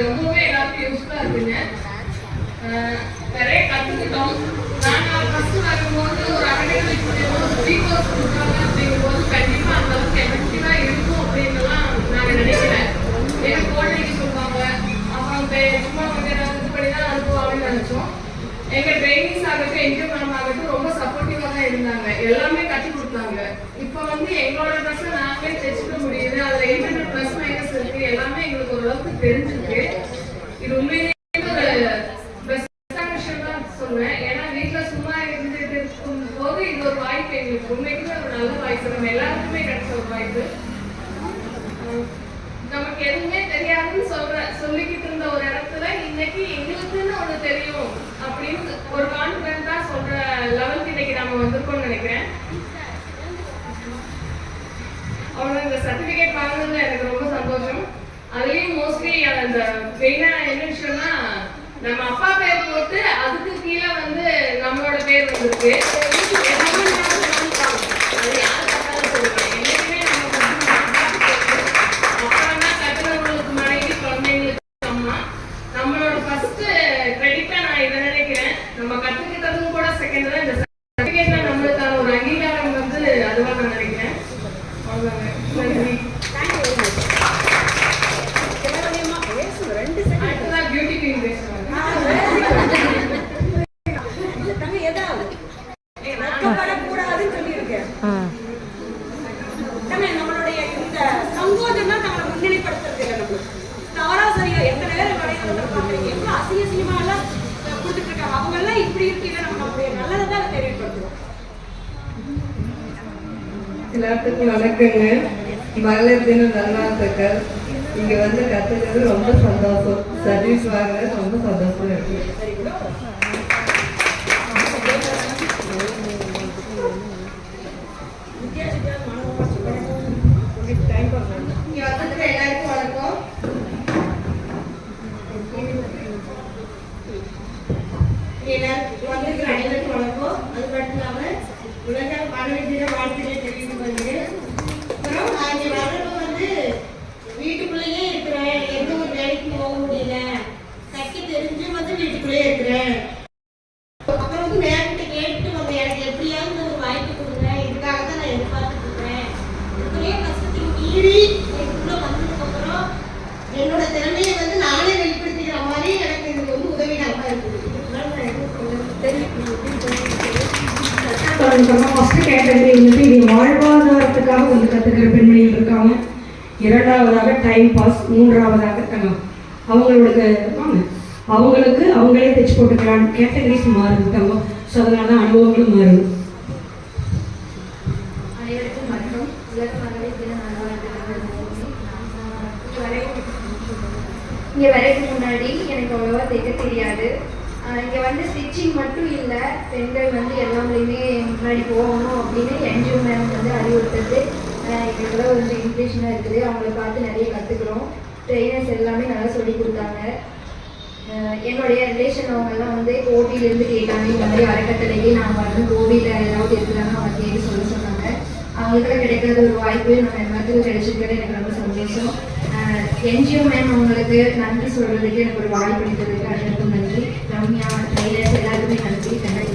ரொம்பவே எல்லாருக்கும் யூஸ்ஃபுல்லா இருக்குங்க. நிறைய கத்துக்கிட்டோம். நாங்கள் ஃபர்ஸ்ட் வரும்போது ஒரு அறக்கட்டளை ரீகோர்ஸ் கொடுத்தாங்க அப்படிங்கும்போது கண்டிப்பா அந்த அளவுக்கு எஃபெக்டிவா இருக்கும் அப்படின்னுலாம் நாங்கள் நினைக்கிறேன். ஏன்னா கோடைக்கு சொல்லுவாங்க, அப்புறம் சும்மா வந்து இது பண்ணி தான் அனுப்புவாங்கன்னு நினைச்சோம். எங்க ட்ரைனிங்ஸ் ஆகட்டும், என்ஜிஓ மேம் ஆகட்டும் ரொம்ப சப்போர்ட்டிவா தான் இருந்தாங்க. எல்லாமே கற்றுக் கொடுத்தாங்க. இப்போ வந்து எங்களோட ட்ரெஸ்ஸை நாங்களே தைச்சுக்க முடியுது. அதில் என்னென்ன ப்ளஸ் மைனஸ் இருக்கு எல்லாமே எங்களுக்கு ஓரளவுக்கு தெரிஞ்சிருக்கு. இது உண்மையிலேயே ஒரு பெஸ்டான விஷயம் தான் சொல்லுவேன். ஏன்னா வீட்டில் சும்மா இருந்துட்டு இருக்கும் போது இது ஒரு வாய்ப்பு எங்களுக்கு உண்மைக்குமே ஒரு நல்ல வாய்ப்பு. நம்ம எல்லாருக்குமே கிடைச்ச ஒரு வாய்ப்பு. நமக்கு எதுவுமே தெரியாதுன்னு சொல்லிக்கிட்டு இருந்த ஒரு இடத்துல இன்னைக்கு எங்களுக்குன்னு ஒண்ணு தெரியும் அப்படின்னு ஒரு கான்ஃபிடன்ஸ் வாங்கினது எனக்கு ரொம்ப சந்தோஷம். அதுலயும் மோஸ்ட்லி அந்த மெயினா என்ன விஷயம்னா நம்ம அப்பா பேர் போட்டு அதுக்கு கீழே வந்து நம்மளோட பேர் வந்திருக்கு. அது யார் கட்டாலும் சொல்லுவேன். என்னைக்குமே நம்ம அப்பான்னா கட்டுறவங்களுக்கு மனைவி, குழந்தைங்களுக்கு அம்மா. நம்மளோட ஃபர்ஸ்ட் கிரெடிட்டா நான் இதை நினைக்கிறேன். நம்ம கத்துக்கிட்டதும் கூட செகண்ட் தான். இந்த சர்டிபிகேட்ல நம்மளுக்கான ஒரு அங்கீகாரம் வந்து அதுவா நான் நினைக்கிறேன். நன்றி. அடுத்ததான் பியூட்டி குயின் பேசுவாங்க. கூடாதுன்னு சொல்லியிருக்கேன். நம்மளுடைய இந்த சங்கோஜம் தான் நம்மளை முன்னிலைப்படுத்துறது இல்லை. நம்மளுக்கு தவறா சரியா எத்தனை பேர் வரைகிறத பாக்குறீங்க. எவ்வளவு அசிங்க சினிமா எல்லாம் கொடுத்துட்டு இருக்காங்க. அவங்க எல்லாம் இப்படி இருக்கீங்க. நம்மளுடைய நல்லதை தான் தெரியப்படுத்துவோம். எல்லாத்துக்கும் வணக்கங்க. மகளிர் தின நல்வாழ்த்துக்கள். இங்க வந்து கத்துக்கிறது ரொம்ப சந்தோஷம். சர்வீஸ் வாங்குறது ரொம்ப சந்தோஷமா இருக்கு. எல்லாருக்கும் வணக்கம். வந்திருக்கிற அனைவருக்கும் வணக்கம். அது மட்டும் இல்லாம உலக மகளிர் தின வாழ்த்துக்களை தெரிவித்துக் கொள்கிறேன். அப்புறம் நான் இங்க வர்றப்ப வந்து வீட்டுக்குள்ளேயே இருக்கிறேன். எந்த ஒரு வேலைக்கு போக முடியல. தைக்க தெரிஞ்சு வந்து வீட்டுக்குள்ளேயே இருக்கிறேன். அப்புறம் வந்து நேரத்தை கேட்டு வந்து எனக்கு எப்படியாவது ஒரு வாய்ப்பு கொடுங்க. இதுக்காக தான் நான் எதிர்பார்த்துட்டு இருக்கிறேன். இதுக்குள்ளேயே கஷ்டத்துக்கு மீறி இதுக்குள்ள வந்ததுக்கு அப்புறம் என்னோட திறமையை வந்து நானே வெளிப்படுத்திக்கிற மாதிரி எனக்கு இது வந்து உதவிகரமா இருக்குது. இதுக்குள்ள நான் எதுவும் ஃபர்ஸ்ட் கேட்டகரி வந்துட்டு இது வாழ்வாதாரத்துக்காக வந்து கத்துக்கிற பெண்மணிகள் இருக்காங்க. இரண்டாவதாக டைம் பாஸ். மூன்றாவதாக அவங்களுக்கு அவங்களே தைச்சு போட்டுக்கலாம். கேட்டகரிஸ் மாறுது. ஸோ அதனால தான் அனுபவங்களும் மாறுது. அனைவருக்கும் வணக்கம். உலக மகளிர் தின நல்வாழ்த்துக்கள். இங்கே வரைக்கும் முன்னாடி எனக்கு அவ்வளோவா தைக்க தெரியாது. இங்கே வந்து ஸ்டிச்சிங் மட்டும் இல்லை, பெண்கள் வந்து எல்லாமே முன்னாடி போகணும் அப்படின்னு என்ஜிஓ மேம் வந்து அறிவுறுத்துறது எங்களுக்கு வந்து இன்ஸ்பிரேஷனாக இருக்குது. அவங்கள பார்த்து நிறைய கற்றுக்குறோம். ட்ரெயினர்ஸ் எல்லாமே நல்லா சொல்லி கொடுத்தாங்க. என்னுடைய ரிலேஷன் அவங்கெல்லாம் வந்து கோபியிலேருந்து கேட்டாங்க. இந்த மாதிரி அறக்கட்டளைக்கு நாங்கள் வந்து கோபியில் ஏதாவது இருக்குதான்னு அவங்க கேட்டு சொன்னாங்க. அவங்களுக்குலாம் கிடைக்காத ஒரு வாய்ப்பு நம்ம எல்லாத்துக்கும் கிடைச்சிருக்கிறது எனக்கு ரொம்ப சந்தோஷம். என்ஜிஓ மேம் அவங்களுக்கு நன்றி சொல்கிறதுக்கு எனக்கு ஒரு வாய்ப்பு அளித்ததுக்கு அனைவருக்கும் நன்றி. ரம்யா, ட்ரைனர்ஸ் எல்லாருக்குமே நன்றி. நன்றி.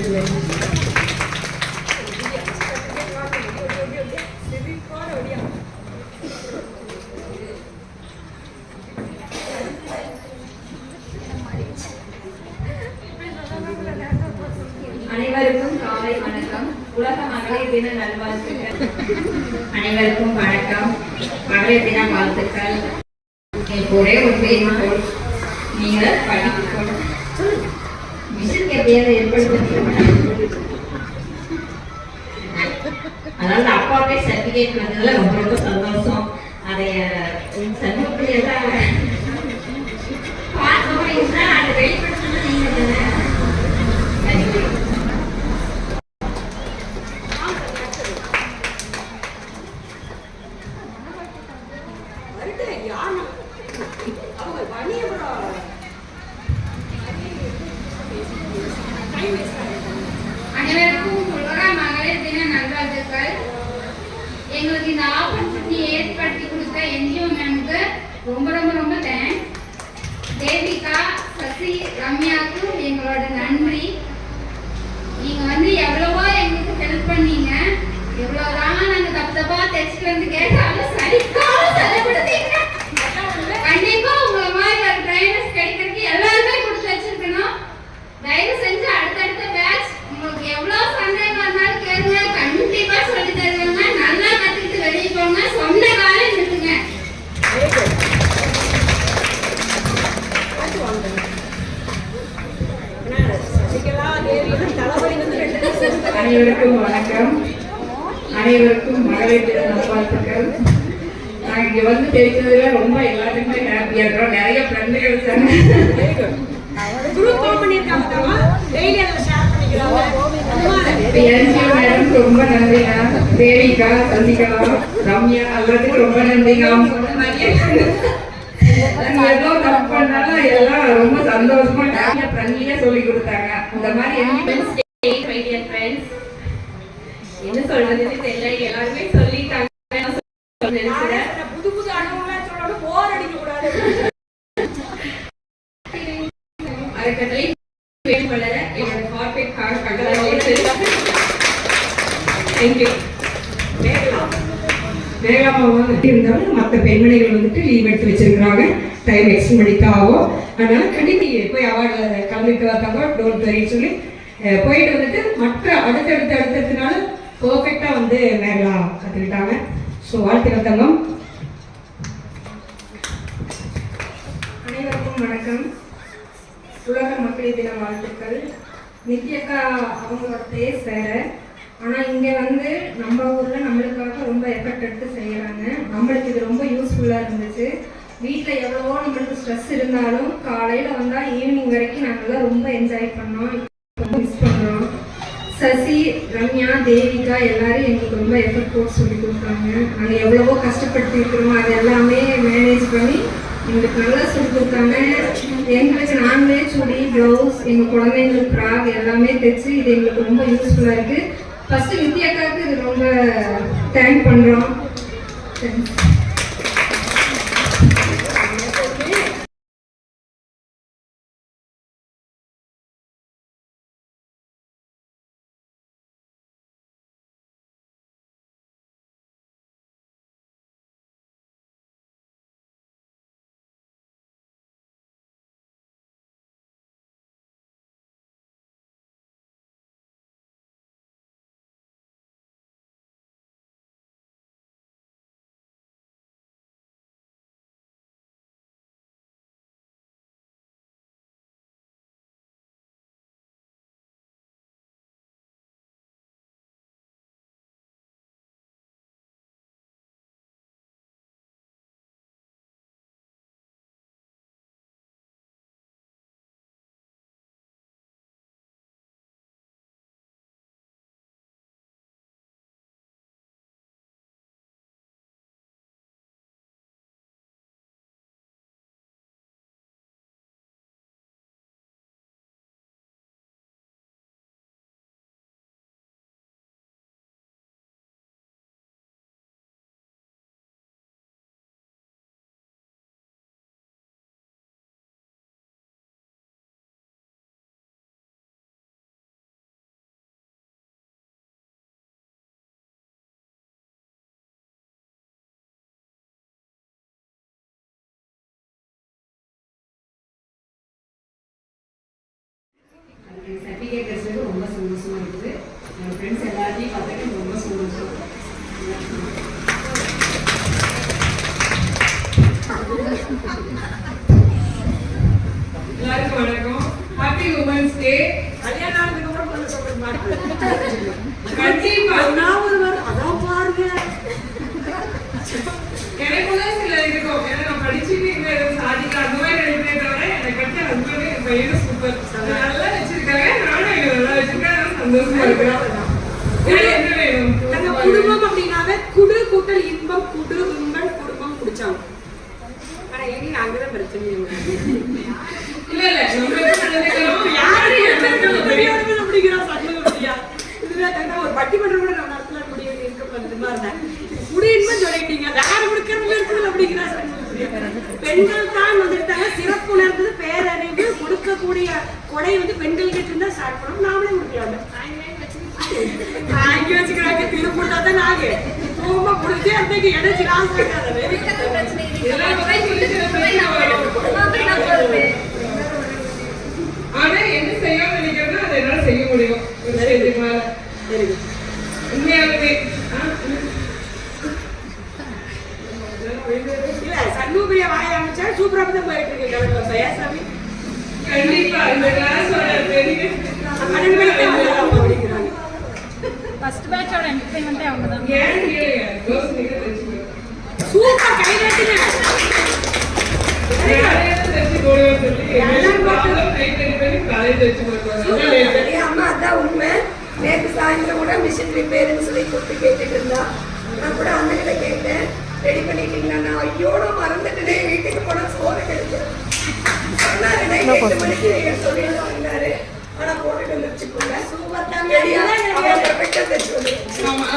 அனைவருக்கும் காலை வணக்கம். உலக மகளிர் தின நல்வாழ்த்துக்கள். அனைவருக்கும் வணக்கம். மகளிர் தின வாழ்த்துக்கள். ஒரே ஒரு வேண்டுகோள், நீங்கள் படிக்கணும். மிஷன் எப்படியாவது ஏற்படுத்த. அதாவது அப்பாவே சர்டிபிகேட் வந்ததுல ரொம்ப ரொம்ப சந்தோஷம். அதை சர்டிபிகேட் அதை வெளிப்படுத்தணும். நீங்க தானே. அனைவருக்கும் உலக மகளிர் தின நல்வாழ்த்துக்கள். எங்களுக்கு இந்த ஆப்பர்ச்சுனிட்டி ஏற்படுத்தி கொடுத்த என்ஜிஓ மேமுக்கு ரொம்ப ரொம்ப ரொம்ப தேங்க்ஸ். தேவிகா, சசி, ரம்யாவுக்கு எங்களோட நன்றி. நீங்க வந்து எவ்வளவோ எங்களுக்கு ஹெல்ப் பண்ணீங்க. எவ்வளவுதான் நாங்க தப்பா தைச்சிட்டு வந்து கேட்டாலும் சரிக்காக செலவிடுதீங்க. கண்டிப்பா உங்களை மாதிரி ஒரு ட்ரைனர்ஸ் கிடைக்கிறதுக்கு எல்லாருமே கொடுத்து வச்சிருக்கணும். தயவு செஞ்சு அடுத்தடுத்த பேட்ச் உங்களுக்கு எவ்வளவு சந்தேகம் இருந்தாலும் கேளுங்க. கண்டிப்பா சொல்லி தருவாங்க. நல்லா கத்துக்கிட்டு வெளியே போங்க. சொன்ன காலம் இருக்குங்க. அனைவருக்கும் வணக்கம். அனைவருக்கும் மகளிர் தின நல்வாழ்த்துக்கள். நான் இங்க வந்து பேசுறதுல ரொம்ப எல்லாத்துக்குமே ஹாப்பியா இருக்கிறோம். நிறைய ஃப்ரெண்டுகள் இருக்காங்க. குரூப் பண்ணிருக்காங்க. டெய்லி அதை ஷேர் பண்ணிக்கிறாங்க. பிரியங்கா மேடம் ரொம்ப நன்றிங்க. தேவிகா, சந்திகா, ரம்யா எல்லாத்துக்கும் ரொம்ப நன்றிங்க. அவங்க சொன்ன மாதிரியே நாங்க ஏதோ தப்பு பண்ணாலும் எல்லாம் ரொம்ப சந்தோஷமா ஃப்ரெண்ட்லியா சொல்லி கொடுத்தாங்க. இந்த மாதிரி என்ன சொல்றதுன்னு தெரியல, எல்லாருமே சொல்லிட்டாங்க. புது புது அனுபவம் சொல்லணும், போர் அடிக்க கூடாது. அறக்கட்டளை வளர என்னோட கார்பரேட் கார்டு கட்டளை. தேங்க்யூ. வேளாண்மை இருந்தாலும் மற்ற பெண்மணிகள் வந்துட்டு லீவ் எடுத்து வச்சிருக்கிறாங்க. டைம் எக்ஸ்டெண்ட் பண்ணித்தான் ஆகும். அதனால கண்டிப்பாக போய் அவார்டு கலந்துட்டு வந்தாங்க. டோன்ட் வெரின்னு சொல்லி போயிட்டு வந்துட்டு மற்ற அடுத்தடுத்தனால பர்ஃபெக்டாக வந்து மேலா கற்றுக்கிட்டாங்க. ஸோ வாழ்த்துக்கள் தங்கம். அனைவருக்கும் வணக்கம். உலக மகளிர் தின வாழ்த்துக்கள். நித்யக்கா அவங்களோட பிளேஸ் வேறு, ஆனால் இங்கே வந்து நம்ம ஊரில் நம்மளுக்காக ரொம்ப எஃபர்ட் எடுத்து செய்கிறாங்க. நம்மளுக்கு இது ரொம்ப யூஸ்ஃபுல்லாக இருந்துச்சு. வீட்டில் எவ்வளவோ நம்மளுக்கு ஸ்ட்ரெஸ் இருந்தாலும் காலையில் வந்தால் ஈவினிங் வரைக்கும் நாங்கள்லாம் ரொம்ப என்ஜாய் பண்ணோம், ரொம்ப மிஸ் பண்ணுறோம். சசி, ரம்யா, தேவிகா எல்லாரும் எங்களுக்கு ரொம்ப எஃபர்ட் போட்டு சொல்லி கொடுத்தாங்க. நாங்கள் எவ்வளவோ கஷ்டப்பட்டு இருக்கிறோமோ அது எல்லாமே மேனேஜ் பண்ணி எங்களுக்கு நல்லா சொல்லி கொடுத்தாங்க. எங்களுக்கு நாங்களே சுடி, ப்ளவுஸ், எங்கள் குழந்தைங்களுக்கு ஃப்ராக் எல்லாமே தைச்சு இது எங்களுக்கு ரொம்ப யூஸ்ஃபுல்லாக இருக்குது. ஃபஸ்ட்டு நித்யாக்காவுக்கு இது ரொம்ப தேங்க் பண்ணுறோம். சர்டிஃபிகேட் கிடைச்சது ரொம்ப சந்தோஷமாக இருக்குது. என் ஃப்ரெண்ட்ஸ் எல்லாத்தையும் பார்த்துட்டு ரொம்ப சந்தோஷம். எல்லாருக்கும் வணக்கம். Happy women's day. கல்யாணம் ஆனதுக்கு அப்புறம் பண்ண சொல்றேன். கண்டிப்பா நான் ஒரு வாரம் அதான் பாருங்க. எனக்குள்ள சில இருக்கும். ஏன்னா நான் படிச்சுட்டு இங்க சாதிக்கலாம் அந்த மாதிரி நினைப்பேன் தவிர எனக்கு கட்ட ஹஸ்பண்ட் என் பையனும் சூப்பர் நல்லா வச்சிருக்காங்க. நானும் எங்க நல்லா வச்சிருக்கேன். சந்தோஷமா இருக்கிறேன். என்ன வேணும்? நாங்க குடும்பம் அப்படின்னாவே குடு கூட்டல் இன்பம், குடு இன்பம் குடும்பம் குடிச்சாங்க. ஆனா ஏன் அங்கதான் பிரச்சனை இல்ல இல்ல நம்ம நடந்துக்கிறோம். யாரு என்ன தெரியாது அப்படிங்கிறா சண்டை முடியா. இதுவே தங்க ஒரு பட்டிமன்றம் கூட நான் நடத்தல முடியாது இருக்க பண்றதா இருந்தேன். குடியின்மை சொல்லிட்டீங்க, வேற கொடுக்கறது இருக்குது அப்படிங்கிற பெண்கள் தான் வந்துட்டாங்க. சிறப்பு உணர்ந்தது பேரறிவு கொடுக்கக்கூடிய கொடை வந்து பெண்கள் கிட்ட இருந்தா ஸ்டார்ட் பண்ணணும். நாமளே முடிக்கலாம். இங்க வச்சுக்கிறாங்க திருப்பூர் தான் நாங்க ரொம்ப பிடிச்சி அன்னைக்கு இடைச்சி ஆனா என்ன செய்யணும்னு நினைக்கிறேன்னா அதை என்னால செய்ய முடியும். உண்மையாலுமே சண்முகப்பிரியா வாய அமைச்சா சூப்பரா தான் போயிட்டு இருக்கு. பயாசாமி கண்டிப்பா இந்த கிளாஸோட பெரிய ஃபர்ஸ்ட் பேட்சோட என்டர்டெயின்மெண்டே அவங்க தான். ஏன் கேளுங்க க்ளோஸ் நீங்க தெரிஞ்சுக்கோங்க. சூப்பர் கை தட்டுங்க. யாரையாவது தெரிஞ்சு போடுவோம் சொல்லி எல்லாரும் கைட் பண்ணி காலேஜ் வச்சு போடுவாங்க. அம்மா அதான் உண்மை. நேற்று சாயந்தரம் கூட மிஷின் ரிப்பேர்னு சொல்லி கூப்பிட்டு கேட்டுட்டு இருந்தா. நான் கூட அண்ணன்கிட்ட கேட்டேன், ரெடி பண்ணிட்டீங்களா? நான் ஐயோட மறந்துட்டு வீட்டுக்கு போனா சோறு கிடைச்சது சொன்னாரு. 8 மணிக்கு சொல்லிடுவாங்கன்னாரு. ஆனா போட்டுட்டு வந்துருச்சுக்கோங்க.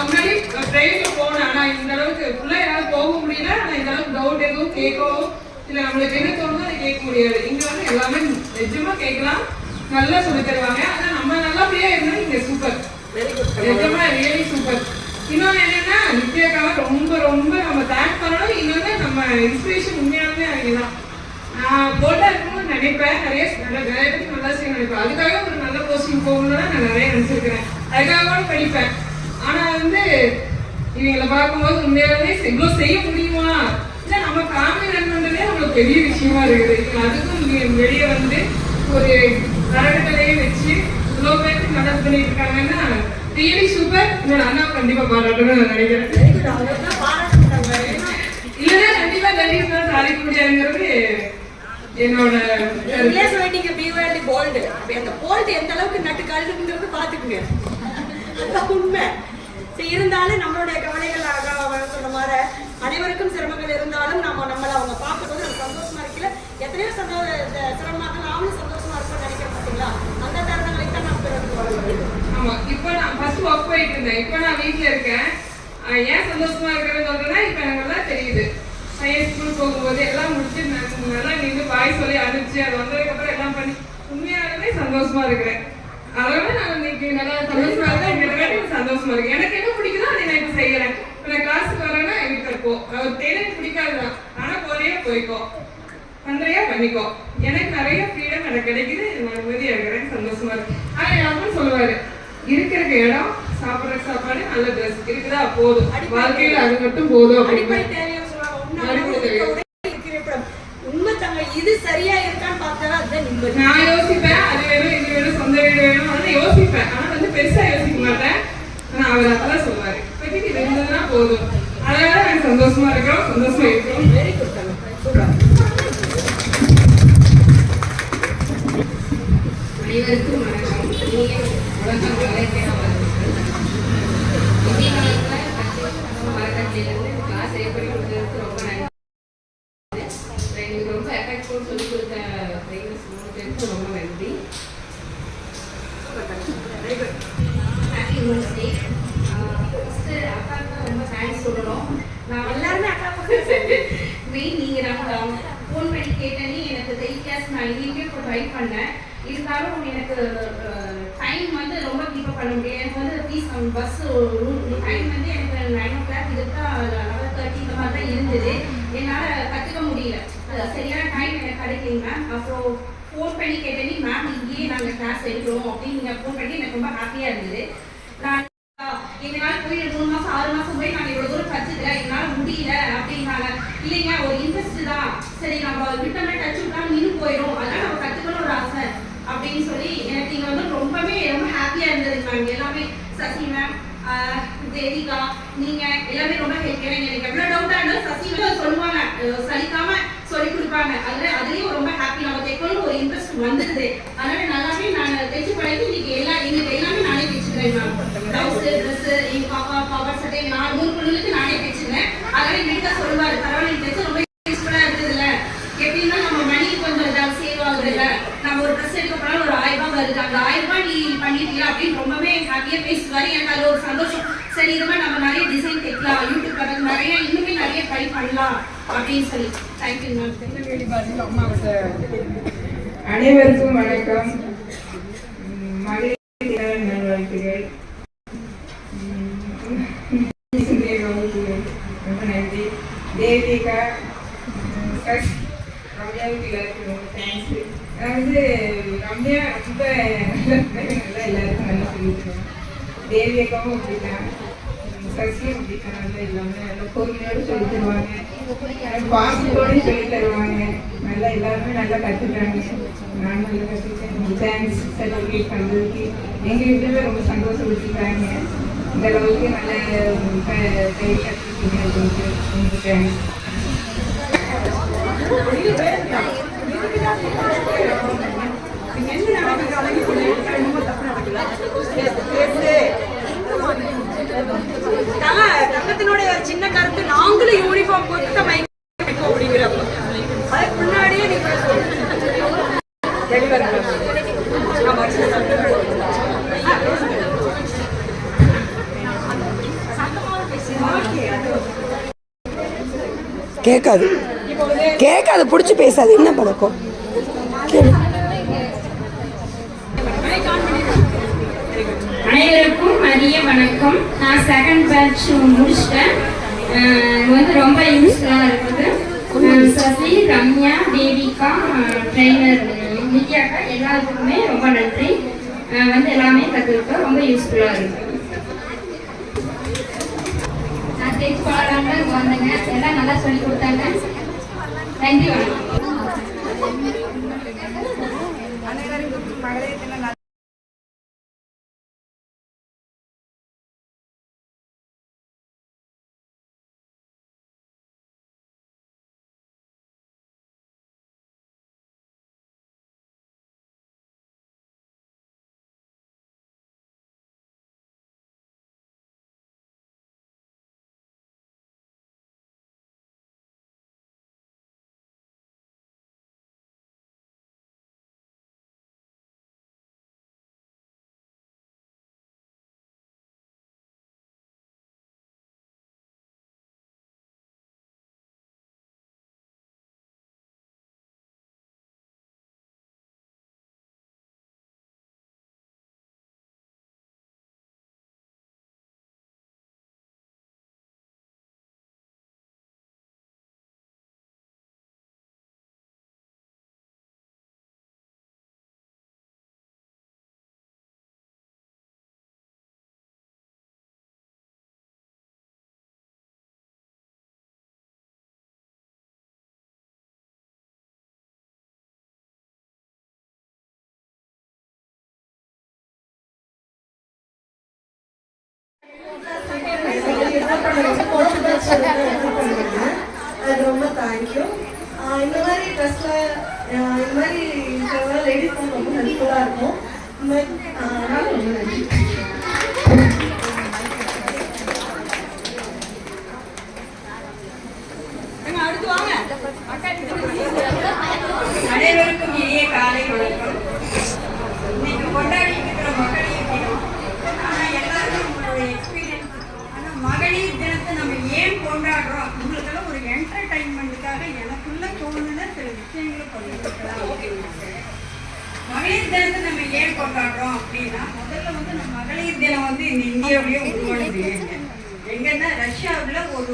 முன்னாடி ட்ரெயின்ல போனேன். ஆனா இந்த அளவுக்கு ஃபுல்லா யாரும் போக முடியல. ஆனா இந்த அளவுக்கு டவுட் எதுவும் கேட்கவும் இல்ல, நம்மளுக்கு என்ன தோணுதோ அதை கேட்க முடியாது. இங்க வந்து எல்லாமே நிஜமா கேட்கலாம், நல்லா சொல்லி தருவாங்க. ஆனா நம்ம நல்லபடியா இருந்தா இங்க சூப்பர், நிஜமா ரியலி சூப்பர். இன்னொன்னு என்னன்னா, நித்யாக்காக ரொம்ப ரொம்ப நம்ம தேங்க் பண்ணணும். இன்னொன்னு நம்ம இன்ஸ்பிரேஷன் உண்மையாலுமே அவங்கதான். நான் போட்டா இருக்கணும்னு நினைப்பேன், நிறைய பேருக்கு நல்லா செய்ய நினைப்பேன். அதுக்காக ஒரு நல்ல போஸ்டிங் போகணும்னு நான் நிறைய நினைச்சிருக்கிறேன், அதுக்காக கூட படிப்பேன். ஆனா வந்து இவங்களை பார்க்கும்போது உண்மையாலுமே இவ்வளவு செய்ய முடியுமா, இல்ல நம்ம ஃபேமிலி ரன் பண்றதே நம்மளுக்கு பெரிய விஷயமா இருக்குது. அதுக்கும் வெளியே வந்து ஒரு அறக்கட்டளையை வச்சு இவ்வளோ பேருக்கு நடந்து பண்ணிட்டு இருக்காங்கன்னா ரியலி சூப்பர். என்னோட அண்ணா கண்டிப்பா பாராட்டணும்னு நான் நினைக்கிறேன். இல்லைன்னா கண்டிப்பா கண்டிப்பா சாதிக்க முடியாதுங்கிறது என்னோட எந்த அளவுக்கு நட்டு கழுதுங்கிறது பாத்துக்குங்க, உண்மை. இருந்தாலும் நம்மளுடைய கவலைகள் சொன்ன மாதிரி அனைவருக்கும் சிரமங்கள் இருந்தாலும் நம்மளை அவங்க பார்க்கும்போது நம்ம சந்தோஷமா இருக்கல. எத்தனையோ சிரமமாக நாமளும் சந்தோஷமா இருக்கோம்னு நினைக்கிறேன். பார்த்தீங்களா, அந்த தருணங்களை தான் நம்ம ஆமா. இப்போ நான் ஃபர்ஸ்ட் ஒர்க் போயிட்டு இருந்தேன், இப்போ நான் வீட்டுல இருக்கேன். ஏன் சந்தோஷமா இருக்கிறேன்னு சொல்றேன்னா, இப்போ எனக்கு எல்லாம் தெரியுது. பையன் ஸ்கூல் போகும்போது எல்லாம் முடிச்சு நல்லா நின்று பாய் சொல்லி அனுப்பிச்சு அது வந்ததுக்கு அப்புறம் எல்லாம் பண்ணி உண்மையாகவே சந்தோஷமா இருக்கிறேன். அதோட நான் இன்னைக்கு நல்லா சந்தோஷமா இருக்கேன், சந்தோஷமா இருக்கேன். எனக்கு என்ன பிடிக்குதோ அதை நான் இப்போ செய்யறேன். இப்போ நான் கிளாஸுக்கு வரேன்னா எனக்கு இருக்கோ தேனக்கு பிடிக்காதுதான், ஆனா போறியா போய்க்கோ, பண்றியா பண்ணிக்கோ. எனக்கு நிறைய ஃப்ரீடம் எனக்கு கிடைக்குது, நான் நிம்மதியா இருக்கிறேன், சந்தோஷமா இருக்கு. ஆனா என் அப்பா சொல்லுவாரு, இருக்கிற இடம், சாப்பிட்ற சாப்பாடு, நல்ல ட்ரெஸ் இருக்குதா போதும், வாழ்க்கையில அது மட்டும் போதும். உண்மை தங்க இது சரியா இருக்கான்னு பார்த்தா அதுதான் நிம்மதி. நான் யோசிப்பேன், அது வேணும் இது வேணும், சொந்த வீடு வேணும், அதெல்லாம் யோசிப்பேன். ஆனா வந்து பெருசா யோசிக்க மாட்டேன். ஆனா அவர் அதெல்லாம் சொல்லுவாரு, இப்போதைக்கு இது இருந்ததுன்னா போதும். அதனால நாங்க சந்தோஷமா இருக்கிறோம், சந்தோஷமா இருக்கிறோம். வெரி குட் தங்க, சூப்பர். அனைவருக்கும் வணக்கம். உலகம் வளர்க்கிற மரக்கட்டையிலிருந்து கிளாஸ் எப்படி கொடுத்ததுக்கு ரொம்ப நன்றி. எங்களுக்கு ரொம்ப எஃபெக்டிவ் சொல்லி கொடுத்த ட்ரைனர்ஸ் 3 பேருக்கு ரொம்ப நன்றி. Happy women's day. ஃபஸ்ட்டு அக்காவுக்கு ரொம்ப தேங்க்ஸ் சொல்லணும். நான் எல்லாருமே அக்கா மெயின் நீங்கள் தான் ஃபோன் பண்ணி கேட்டேன்னு எனக்கு 8 கிளாஸ் நான் இங்கேயுமே இப்போ ட்ரை பண்ணேன். இருந்தாலும் எனக்கு டைம் வந்து ரொம்ப கீப்பப் பண்ண முடியும். எனக்கு வந்து ப்ளீஸ் பஸ் டைம் வந்து எனக்கு 9 o'clock இதுக்கு 11:30 இந்த மாதிரி தான் இருந்தது. என்னால் கற்றுக்க முடியல, சரியான டைம் எனக்கு கிடைக்கல மேம். அப்புறம் ஃபோன் பண்ணி கேட்டேனே மேம் இங்கேயே நாங்கள் கிளாஸ் எடுக்கிறோம் அப்படின்னு நீங்கள் ஃபோன் பண்ணி எனக்கு ரொம்ப ஹாப்பியாக இருந்தது. நான் எங்களால் போய் 3 மாதம் 6 மாதம் போய் நாங்கள் இவ்வளோ தூரம் கற்றுக்கல, என்னால் முடியல அப்படின்னாங்க. இல்லைங்க ஒரு இன்ட்ரெஸ்ட் தான், சரி நம்ம விட்டோம்னா டச் விட்டாலும் நின்று போயிடும், அதெல்லாம் நம்ம கற்றுக்கணும் ஒரு ஆசை அப்படின்னு சொல்லி எனக்கு இங்கே வந்து ரொம்பவே ரொம்ப ஹாப்பியாக இருந்தது மேம். எல்லாமே சசி மேம், தேவிகா, நீங்கள் எல்லாமே ரொம்ப ஹெல்ப் பண்ணீங்க. எனக்கு எவ்வளோ டவுட்டாக இருந்தாலும் சசி சொல்லுவாங்க, சலிக்காம சொல்லி கொடுப்பாங்க. அதுலேயும் ரொம்ப ஹாப்பி. நம்ம தைக்கணும்னு ஒரு இன்ட்ரெஸ்ட் வந்துடுது. அதனால நல்லாவே நான் தைச்சு பழகி இன்னைக்கு எங்களுக்கு எல்லாமே நானே தைச்சுக்கிறேன் மேம். ப்ளவுஸு, ட்ரெஸ்ஸு, எங்கள் பாப்பா பாப்பா சட்டை 4 பொண்ணுங்களுக்கு நானே தைச்சுக்கிறேன். அதனால வீட்டுக்கு சொல்லுவார், பரவாயில்ல நீ தைச்சு ரொம்ப யூஸ்ஃபுல்லாக இருக்குதுல்ல. எப்படின்னா நம்ம மணி கொஞ்சம் சேவ் ஆகுதுல்ல, நம்ம ஒரு ட்ரெஸ் எடுக்க போனாலும் ஒரு 1000 ரூபாய் வருது, அந்த 1000 ரூபாய் நீ பண்ணிட்டீங்க அப்படின்னு ரொம்பவே ஹாப்பியாக பேசுவார். எனக்கு அது ஒரு சந்தோஷம். சரி இது மாதிரி நம்ம நிறைய டிசைன் தைக்கலாம், யூடியூப் பக்கத்தில் நிறைய இன்னுமே நிறைய ட்ரை பண்ணலாம் அப்படின்னு சொல்லி. Thank you ma'am. அனைவருக்கும் வணக்கம். மகளிர் தின நல்வாழ்த்துகள். ரொம்ப நன்றி. தேவிகா, ரம்யாவுக்கு எல்லாருக்கும் ரொம்ப தேங்க்ஸ். நான் வந்து ரம்யா ரொம்ப நல்லா எல்லாருக்கும் நல்லா சொல்லியிருக்கேன். தேவிகாவும் அப்படிதான், சசியும் அப்படிதான், நல்லா எல்லாமே நல்லா பொறுமையோடு சொல்லி தருவாங்க, பாசத்தோடு சொல்லி தருவாங்க. நல்லா எல்லாருமே நல்லா கற்றுக்கிறாங்க, நானும் நல்லா கற்றுக்கிட்டேன். தேங்க்ஸ் சர்டிஃபிகேட் பண்ணுறதுக்கு எங்கள் வீட்டில் ரொம்ப சந்தோஷப்பட்டுருக்காங்க. இந்த அளவுக்கு நல்ல கை கற்றுக்கிட்டீங்க அப்படின்ட்டு ரொம்ப தேங்க்ஸ். என்ன கேட்காது கேட்காது பிடிச்சி பேசாது என்ன பழக்கம் கேளு. அனைவருக்கும் மதிய வணக்கம். நான் செகண்ட் பேட்ச் முடிச்சிட்டேன். இது வந்து ரொம்ப யூஸ்ஃபுல்லாக இருக்குது. சசி, ரம்யா, தேவிகா, ட்ரெயினர் நித்யாக்கா எல்லாத்துக்குமே ரொம்ப நன்றி. வந்து எல்லாமே கற்றுக்கிட்டோம். ரொம்ப யூஸ்ஃபுல்லாக இருக்குது. நான் தேய்ச்சி பழகாம வந்தேங்க. எல்லாம் நல்லா சொல்லி கொடுத்தாங்க. நன்றி, வணக்கம். அது ரொம்ப தேங்க்யூ. இந்த மாதிரி ட்ரெஸ்ஸில் இந்த மாதிரி லேடிஸ் வந்து ரொம்ப ஹெல்ப்ஃபுல்லாக இருக்கும். இந்த மாதிரி ரொம்ப நன்றி. அனைவருக்கும் இனிய காலை வணக்கம். இன்னைக்கு கொண்டாடிட்டு இருக்கிற மகளிர் தினம். ஆனால் எல்லாருக்கும் உங்களுடைய எக்ஸ்பீரியன்ஸ். ஆனால் மகளிர் தினத்தை நம்ம ஏன் கொண்டாடுறோம்? உங்களுக்கெல்லாம் ஒரு என்டர்டைன்மெண்ட்டுக்காக எனக்குள்ள தோணுன சில விஷயங்களை பண்ணிருக்கலாம். மகளிர் தினத்தை நம்ம ஏன் கொண்டாடுறோம் அப்படின்னா, முதல்ல வந்து நம்ம மகளிர் தினம் வந்து இந்த இந்தியாவிலேயே உருவானது. எங்கன்னா ரஷ்யாவில் ஒரு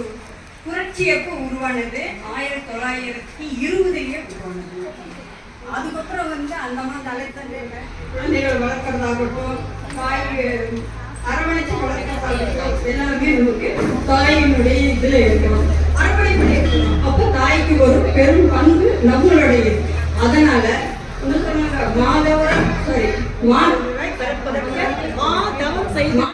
புரட்சியப்போ உருவானது 1920 உருவானது. அதுக்கப்புறம் வந்து அந்தமான குழந்தைகள் வளர்க்கறதாகட்டும், தாய் அரவணைச்சு வளர்க்கறதாகட்டும், எல்லாமே நமக்கு தாயினுடைய இதில் இருக்கணும், அரவணைப்பில் இருக்கணும். அப்போ தாய்க்கு ஒரு பெரும் பங்கு நம்மளுடைய. அதனால மாதவரம்